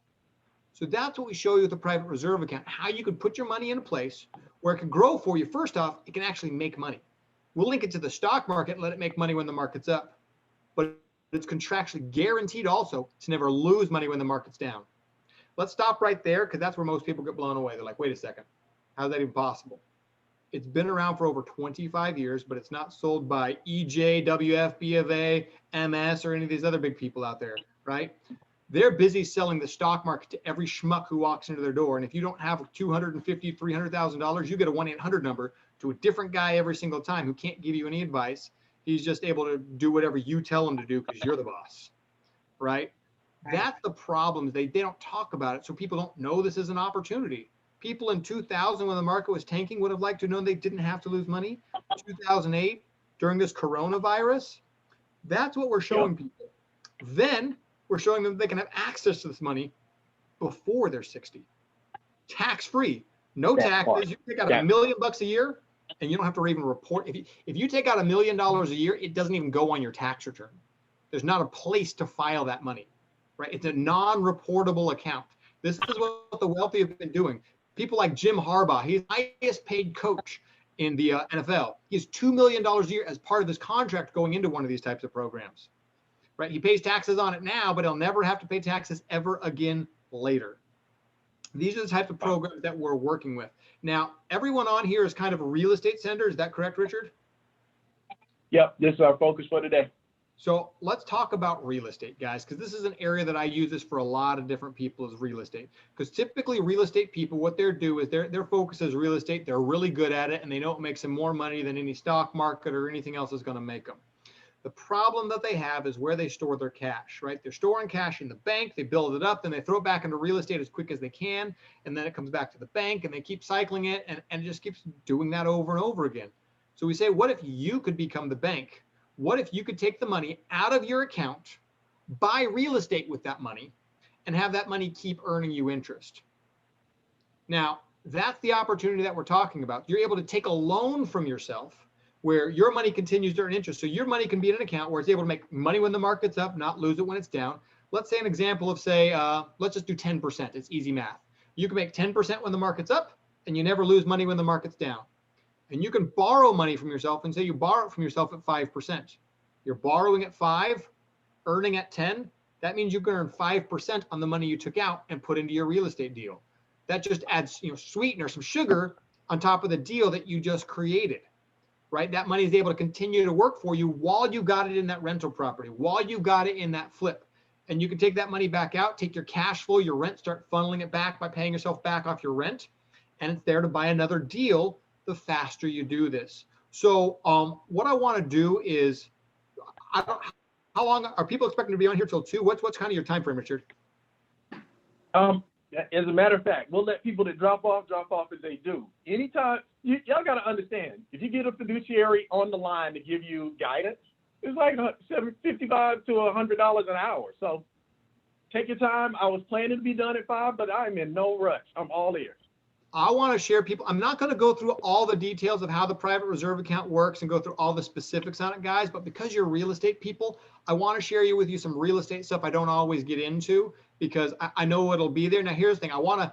So that's what we show you with the private reserve account, how you can put your money in a place where it can grow for you. First off, it can actually make money. We'll link it to the stock market and let it make money when the market's up. But it's contractually guaranteed also to never lose money when the market's down. Let's stop right there, because that's where most people get blown away. They're like, wait a second, how's that even possible? It's been around for over 25 years, but it's not sold by EJ, WF, B of A, MS, or any of these other big people out there, right? They're busy selling the stock market to every schmuck who walks into their door. And if you don't have $250,000, $300,000, you get a 1-800 number to a different guy every single time who can't give you any advice. He's just able to do whatever you tell him to do because you're the boss, right? That's the problem. They don't talk about it, so people don't know this is an opportunity. People in 2000, when the market was tanking, would have liked to know they didn't have to lose money. 2008, during this coronavirus, that's what we're showing people. Then we're showing them they can have access to this money before they're 60. Tax-free, no taxes. You take out $1 million a year, and you don't have to even report. If you take out $1 million a year, it doesn't even go on your tax return. There's not a place to file that money, right? It's a non-reportable account. This is what the wealthy have been doing. People like Jim Harbaugh, he's the highest paid coach in the NFL. He has $2 million a year as part of his contract going into one of these types of programs, right? He pays taxes on it now, but he'll never have to pay taxes ever again later. These are the types of programs that we're working with. Now, everyone on here is kind of a real estate center. Is that correct, Richard? Yep, this is our focus for today. So let's talk about real estate, guys, because this is an area that I use this for a lot of different people is real estate. Because typically real estate people, what they do is their focus is real estate. They're really good at it, and they know it makes them more money than any stock market or anything else is going to make them. The problem that they have is where they store their cash, right? They're storing cash in the bank, they build it up, then they throw it back into real estate as quick as they can, and then it comes back to the bank, and they keep cycling it, and it just keeps doing that over and over again. So we say, what if you could become the bank? What if you could take the money out of your account, buy real estate with that money, and have that money keep earning you interest? Now, that's the opportunity that we're talking about. You're able to take a loan from yourself where your money continues to earn interest. So your money can be in an account where it's able to make money when the market's up, not lose it when it's down. Let's say an example of let's just do 10%. It's easy math. You can make 10% when the market's up and you never lose money when the market's down. And you can borrow money from yourself and say you borrow it from yourself at 5%. You're borrowing at 5, earning at 10. That means you can earn 5% on the money you took out and put into your real estate deal. That just adds, sweetener, some sugar on top of the deal that you just created. Right? That money is able to continue to work for you while you got it in that rental property, while you got it in that flip. And you can take that money back out, take your cash flow, your rent, start funneling it back by paying yourself back off your rent. And it's there to buy another deal the faster you do this. So what I want to do is, how long are people expecting to be on here till 2? What's kind of your time frame, Richard? As a matter of fact, we'll let people that drop off as they do. Anytime, y'all got to understand, if you get a fiduciary on the line to give you guidance, it's like $55 to $100 an hour. So take your time. I was planning to be done at 5, but I'm in no rush. I'm all ears. I want to share people. I'm not going to go through all the details of how the private reserve account works and go through all the specifics on it, guys. But because you're real estate people, I want to share with you some real estate stuff I don't always get into because I know it'll be there. Now, here's the thing. I want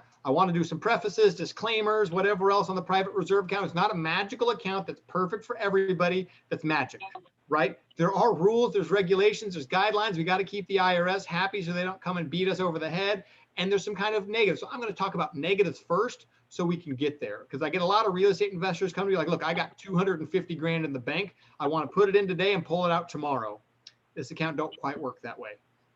to do some prefaces, disclaimers, whatever else on the private reserve account. It's not a magical account that's perfect for everybody. That's magic, right? There are rules, there's regulations, there's guidelines. We got to keep the IRS happy so they don't come and beat us over the head. And there's some kind of negatives. So I'm going to talk about negatives first so we can get there. Because I get a lot of real estate investors come to me like, look, I got 250 grand in the bank. I want to put it in today and pull it out tomorrow. This account don't quite work that way,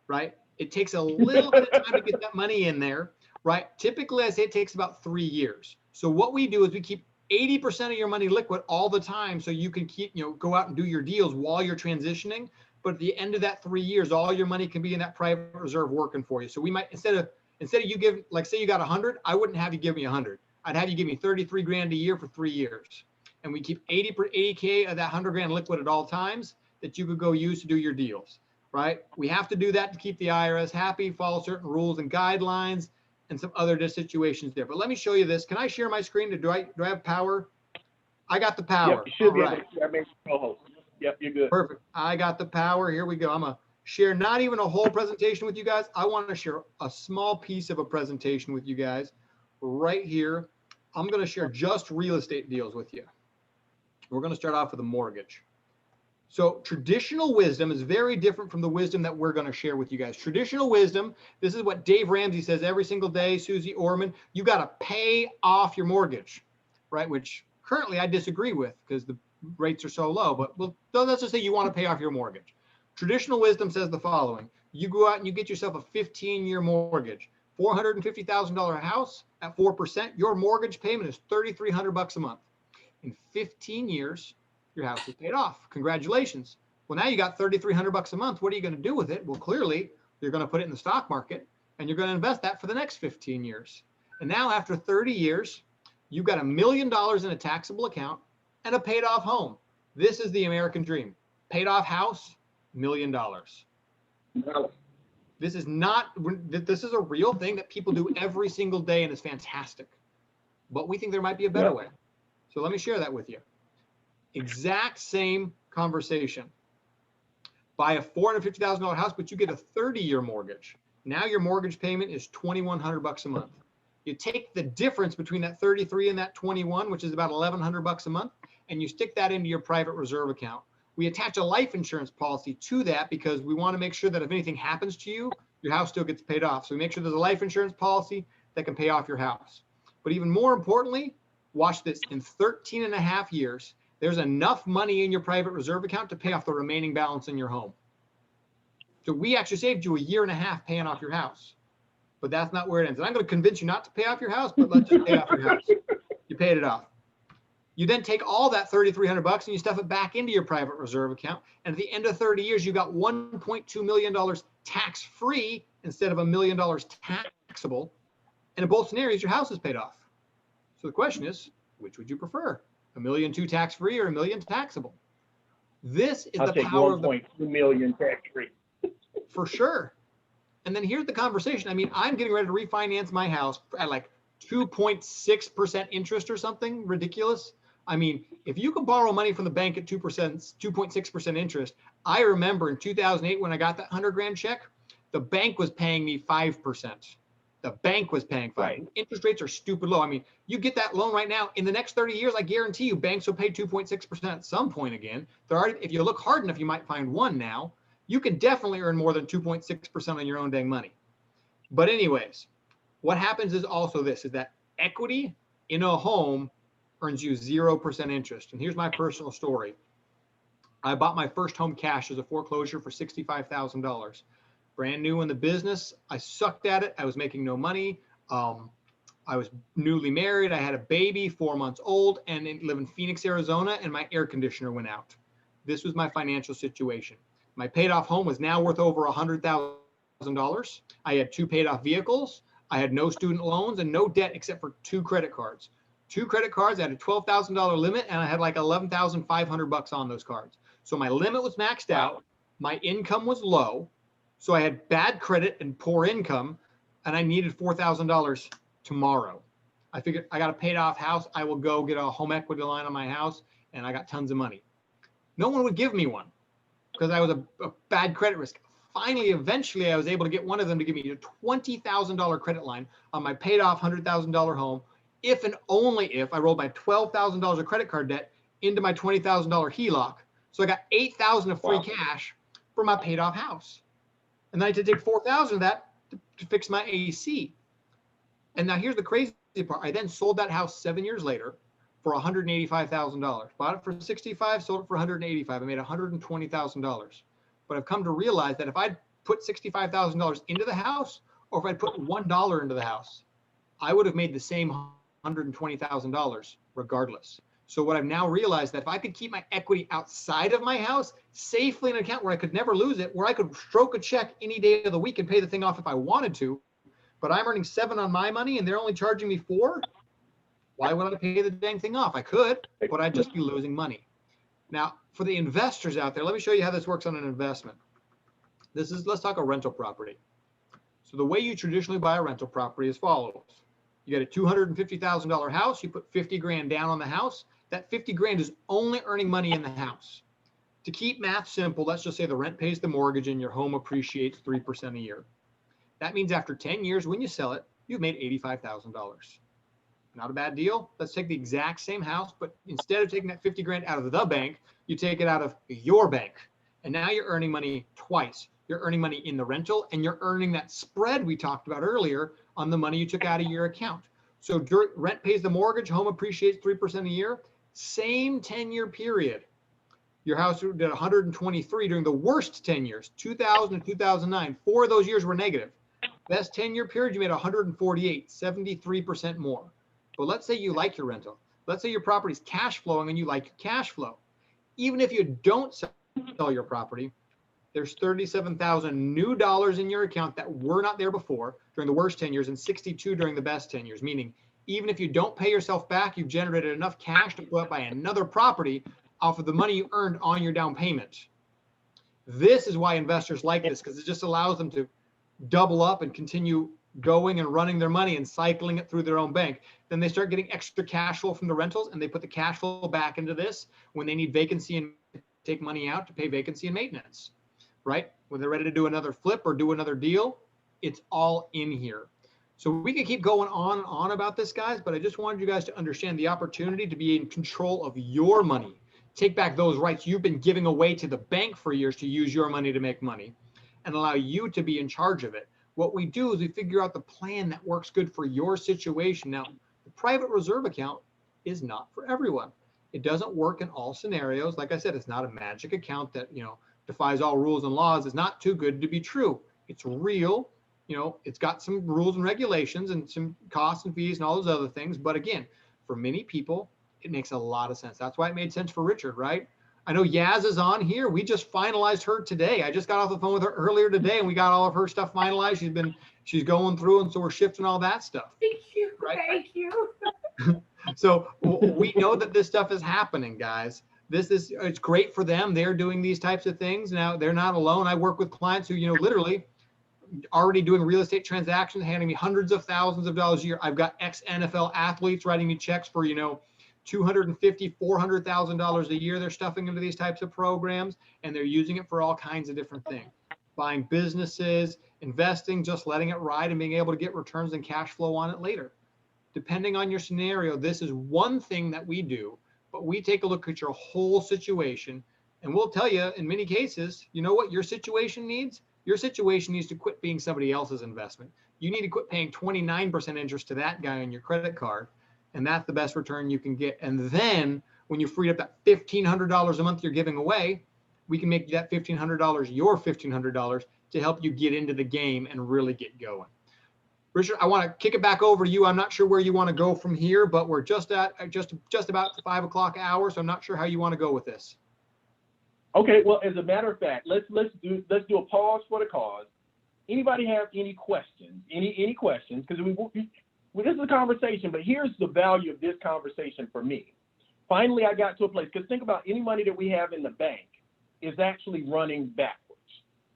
right? It takes a little bit of time to get that money in there, right? Typically, I say it takes about 3 years. So what we do is we keep 80% of your money liquid all the time so you can keep, go out and do your deals while you're transitioning. But at the end of that 3 years, all your money can be in that private reserve working for you. So we might, instead of you give, like say you got 100, I wouldn't have you give me 100. I'd have you give me 33 grand a year for 3 years. And we keep 80K of that 100 grand liquid at all times that you could go use to do your deals, right? We have to do that to keep the IRS happy, follow certain rules and guidelines and some other situations there. But let me show you this. Can I share my screen? Do I have power? I got the power. Yep, you should be all able to share. I made you co-host. Yep, you're good. Perfect. I got the power. Here we go. I'm going to share not even a whole presentation with you guys. I want to share a small piece of a presentation with you guys right here. I'm going to share just real estate deals with you. We're going to start off with a mortgage. So traditional wisdom is very different from the wisdom that we're going to share with you guys. Traditional wisdom, this is what Dave Ramsey says every single day, Susie Orman, you got to pay off your mortgage, right? Which currently I disagree with because the rates are so low, but let's just say you want to pay off your mortgage. Traditional wisdom says the following. You go out and you get yourself a 15-year mortgage, $450,000 house at 4%. Your mortgage payment is $3,300 a month. In 15 years, your house is paid off. Congratulations. Well, now you got $3,300 a month. What are you going to do with it? Well, clearly you're going to put it in the stock market and you're going to invest that for the next 15 years. And now after 30 years, you've got $1 million in a taxable account and a paid off home. This is the American dream. Paid off house, $1 million. This is a real thing that people do every single day and it's fantastic. But we think there might be a better way. So let me share that with you. Exact same conversation. Buy a $450,000 house, but you get a 30-year mortgage. Now your mortgage payment is $2,100 a month. You take the difference between that 33 and that 21, which is about $1,100 a month, and you stick that into your private reserve account. We attach a life insurance policy to that because we want to make sure that if anything happens to you, your house still gets paid off. So we make sure there's a life insurance policy that can pay off your house. But even more importantly, watch this, in 13 and a half years, there's enough money in your private reserve account to pay off the remaining balance in your home. So we actually saved you 1.5 years paying off your house. But that's not where it ends. And I'm going to convince you not to pay off your house, but let's just pay off your house. You paid it off. You then take all that $3,300 and you stuff it back into your private reserve account. And at the end of 30 years, you got $1.2 million tax-free instead of $1 million taxable. And in both scenarios, your house is paid off. So the question is, which would you prefer? $1.2 million tax-free or $1 million taxable? This is I'll the take power of the 1.2 million tax-free. for sure. And then here's the conversation. I mean, I'm getting ready to refinance my house at like 2.6% interest or something ridiculous. I mean, if you can borrow money from the bank at 2%, 2.6% interest, I remember in 2008 when I got that 100 grand check, the bank was paying me 5%. The bank was paying 5%. Right. Interest rates are stupid low. I mean, you get that loan right now. In the next 30 years, I guarantee you banks will pay 2.6% at some point again. If you look hard enough, you might find one now. You can definitely earn more than 2.6% on your own dang money. But anyways, what happens is also this, is that equity in a home earns you 0% interest. And here's my personal story. I bought my first home cash as a foreclosure for $65,000. Brand new in the business. I sucked at it. I was making no money. I was newly married. I had a baby, 4 months old, and live in Phoenix, Arizona, and my air conditioner went out. This was my financial situation. My paid off home was now worth over $100,000. I had 2 paid off vehicles. I had no student loans and no debt except for 2 credit cards. 2 credit cards, I had a $12,000 limit, and I had like $11,500 on those cards. So my limit was maxed out. My income was low. So I had bad credit and poor income, and I needed $4,000 tomorrow. I figured I got a paid off house. I will go get a home equity line on my house, and I got tons of money. No one would give me one because I was a bad credit risk. Finally, eventually, I was able to get one of them to give me a $20,000 credit line on my paid off $100,000 home. If and only if I rolled my $12,000 of credit card debt into my $20,000 HELOC. So I got $8,000 of free cash for my paid off house. And then I had to take $4,000 of that to fix my AC. And now here's the crazy part. I then sold that house 7 years later for $185,000. Bought it for $65,000, sold it for $185,000. I made $120,000. But I've come to realize that if I'd put $65,000 into the house, or if I'd put $1 into the house, I would have made the same $120,000 regardless. So what I've now realized that if I could keep my equity outside of my house safely in an account where I could never lose it, where I could stroke a check any day of the week and pay the thing off if I wanted to, but I'm earning 7 on my money and they're only charging me 4, why would I pay the dang thing off? I could, but I'd just be losing money. Now, for the investors out there, let me show you how this works on an investment. Let's talk a rental property. So the way you traditionally buy a rental property is follows. You got a $250,000 house, you put 50 grand down on the house. That 50 grand is only earning money in the house. To keep math simple, let's just say the rent pays the mortgage and your home appreciates 3% a year. That means after 10 years, when you sell it, you've made $85,000. Not a bad deal. Let's take the exact same house, but instead of taking that 50 grand out of the bank, you take it out of your bank. And now you're earning money twice. You're earning money in the rental and you're earning that spread we talked about earlier on the money you took out of your account. So rent pays the mortgage, home appreciates 3% a year, same 10-year period. Your house did 123 during the worst 10 years, 2000 and 2009. 4 of those years were negative. Best 10-year period, you made 148, 73% more. But let's say you like your rental. Let's say your property's cash flowing and you like your cash flow. Even if you don't sell your property, there's 37,000 new dollars in your account that were not there before during the worst 10 years and 62 during the best 10 years, meaning even if you don't pay yourself back, you've generated enough cash to go out buy another property off of the money you earned on your down payment. This is why investors like this, because it just allows them to double up and continue going and running their money and cycling it through their own bank. Then they start getting extra cash flow from the rentals and they put the cash flow back into this when they need vacancy and take money out to pay vacancy and maintenance, right? When they're ready to do another flip or do another deal, it's all in here. So we can keep going on and on about this, guys, but I just wanted you guys to understand the opportunity to be in control of your money. Take back those rights you've been giving away to the bank for years to use your money to make money and allow you to be in charge of it. What we do is we figure out the plan that works good for your situation. Now, the private reserve account is not for everyone. It doesn't work in all scenarios. Like I said, it's not a magic account that, defies all rules and laws. It's not too good to be true. It's real. It's got some rules and regulations and some costs and fees and all those other things. But again, for many people, it makes a lot of sense. That's why it made sense for Richard, right? I know Yaz is on here. We just finalized her today. I just got off the phone with her earlier today, and we got all of her stuff finalized. She's going through, and so we're shifting all that stuff. Thank you. Right? Thank you. So we know that this stuff is happening, guys. It's great for them. They're doing these types of things. Now, they're not alone. I work with clients who, literally already doing real estate transactions, handing me hundreds of thousands of dollars a year. I've got ex-NFL athletes writing me checks for, $250,000, $400,000 a year. They're stuffing into these types of programs, and they're using it for all kinds of different things. Buying businesses, investing, just letting it ride and being able to get returns and cash flow on it later. Depending on your scenario, this is one thing that we do, but we take a look at your whole situation, and we'll tell you in many cases, you know what your situation needs? Your situation needs to quit being somebody else's investment. You need to quit paying 29% interest to that guy on your credit card, and that's the best return you can get. And then when you freed up that $1,500 a month you're giving away, we can make that $1,500 your $1,500 to help you get into the game and really get going. Richard, I want to kick it back over to you. I'm not sure where you want to go from here, but we're just about the 5 o'clock hour, so I'm not sure how you want to go with this. Okay, well, as a matter of fact, let's do a pause for the cause. Anybody have any questions? Any questions? Because this is a conversation, but here's the value of this conversation for me. Finally, I got to a place, because think about any money that we have in the bank is actually running backwards,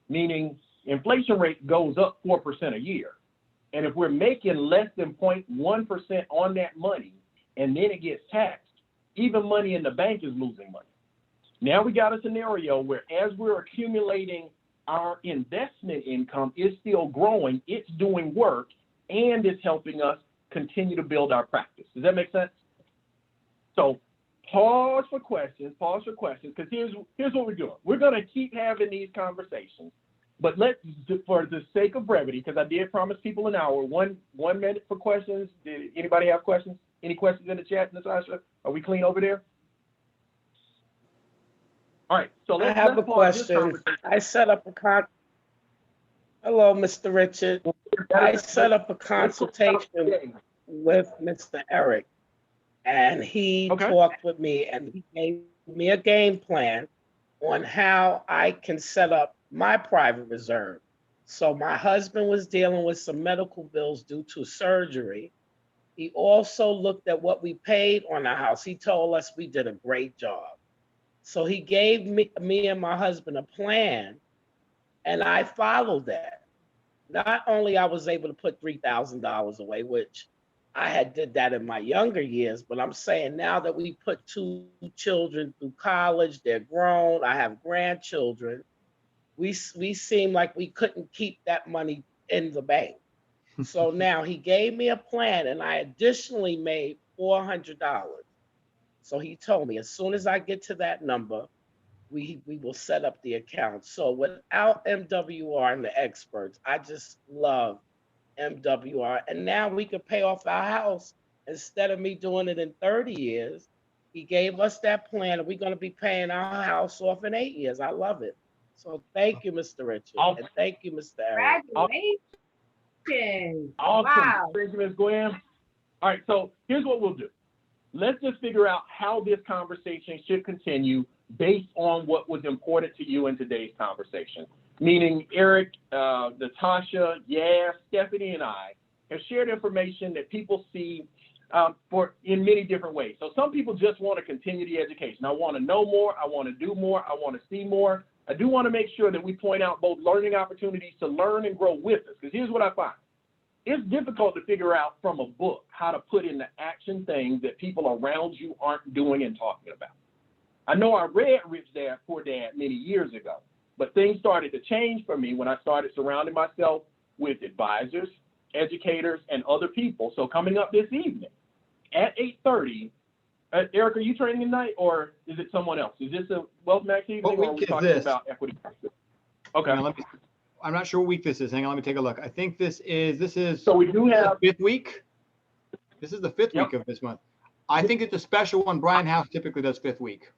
meaning inflation rate goes up 4% a year. And if we're making less than 0.1% on that money, and then it gets taxed, even money in the bank is losing money. Now we got a scenario where as we're accumulating, our investment income is still growing, it's doing work, and it's helping us continue to build our practice. Does that make sense? So pause for questions, because here's what we're doing. We're going to keep having these conversations. But let's, for the sake of brevity, because I did promise people an hour, one minute for questions. Did anybody have questions? Any questions in the chat, Natasha? Are we clean over there? All right, so let's I have a question. I set up a Hello, Mr. Richard. I set up a consultation with Mr. Eric, and he talked with me, and he gave me a game plan on how I can set up my private reserve. So my husband was dealing with some medical bills due to surgery. He also looked at what we paid on the house. He told us we did a great job. So he gave me and my husband a plan, and I followed that. Not only I was able to put $3,000 away, which I had did that in my younger years, but I'm saying now that we put 2 children through college, they're grown, I have grandchildren, we seem like we couldn't keep that money in the bank. So now he gave me a plan, and I additionally made $400. So he told me as soon as I get to that number, we will set up the account. So without MWR and the experts, I just love MWR. And now we can pay off our house instead of me doing it in 30 years. He gave us that plan, and we're going to be paying our house off in 8 years. I love it. So thank you, Mr. Richard. And thank you, Mr. Eric. Congratulations. Awesome. Wow. Thank you, Ms. Gwen. All right, so here's what we'll do. Let's just figure out how this conversation should continue based on what was important to you in today's conversation. Meaning Eric, Natasha, Yaz, Stephanie, and I have shared information that people see in many different ways. So some people just want to continue the education. I want to know more. I want to do more. I want to see more. I do want to make sure that we point out both learning opportunities to learn and grow with us. Because here's what I find. It's difficult to figure out from a book how to put into action things that people around you aren't doing and talking about. I know I read Rich Dad, Poor Dad many years ago, but things started to change for me when I started surrounding myself with advisors, educators, and other people. So coming up this evening at 8:30, Eric, are you training tonight, or is it someone else? Is this a Wealth Max evening, or are we talking about equity? Okay. I'm not sure what week this is. Hang on, let me take a look. I think this is. So we do have the 5th week. This is the 5th week of this month. I think it's a special one. Brian House typically does 5th week.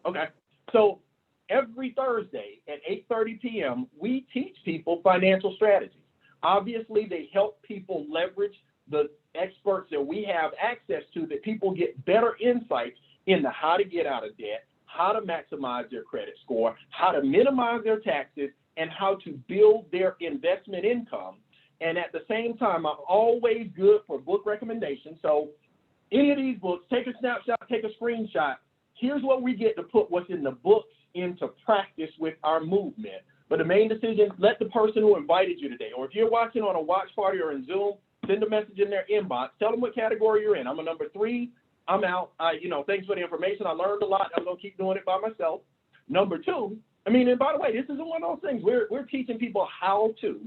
Okay. So every Thursday at 8:30 p.m., we teach people financial strategies. Obviously, they help people leverage the experts that we have access to, that people get better insights into how to get out of debt, how to maximize their credit score, how to minimize their taxes, and how to build their investment income. And at the same time, I'm always good for book recommendations. So any of these books, take a snapshot, take a screenshot. Here's what we get to put what's in the books into practice with our movement. But the main decision, let the person who invited you today, or if you're watching on a watch party or in Zoom, send a message in their inbox. Tell them what category you're in. I'm a number 3. I'm out. Thanks for the information. I learned a lot. I'm going to keep doing it by myself. Number 2, and by the way, this isn't one of those things. We're teaching people how to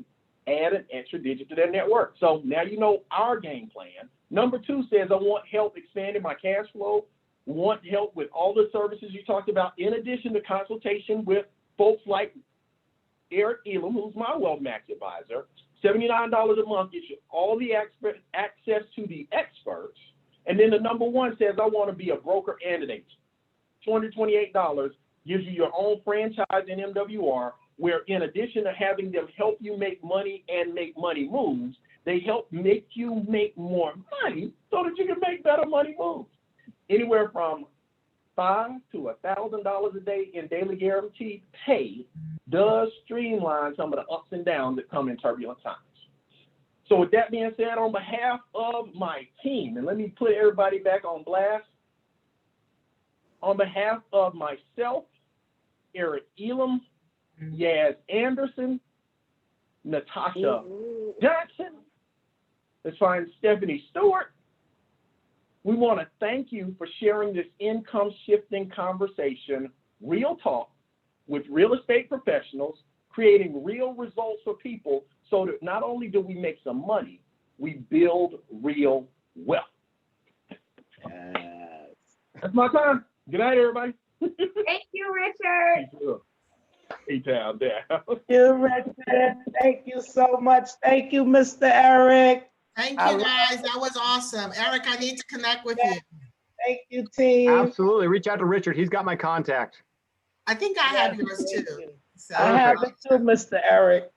add an extra digit to their network. So now you know our game plan. Number 2 says, I want help expanding my cash flow, want help with all the services you talked about, in addition to consultation with folks like Eric Elam, who's my Wealth Max advisor. $79 a month gets you all the access to the experts. And then the number 1 says, I want to be a broker and an agent. $228 gives you your own franchise in MWR, where in addition to having them help you make money and make money moves, they help make you make more money so that you can make better money moves. Anywhere from $500 to $1,000 a day in daily guaranteed pay does streamline some of the ups and downs that come in turbulent times. So with that being said, on behalf of my team, and let me put everybody back on blast, on behalf of myself, Eric Elam, Yaz Anderson, Natasha Johnson, let's find Stephanie Stewart. We want to thank you for sharing this income shifting conversation, real talk with real estate professionals, creating real results for people, so that not only do we make some money, we build real wealth. Yes. That's my time. Good night, everybody. Thank you, Richard. Hey, down there. You, Richard. Thank you so much. Thank you, Mr. Eric. Thank you, guys. That was awesome. Eric, I need to connect with you. Thank you, team. Absolutely. Reach out to Richard. He's got my contact. I think I have yours too. So, I have it too, Mr. Eric.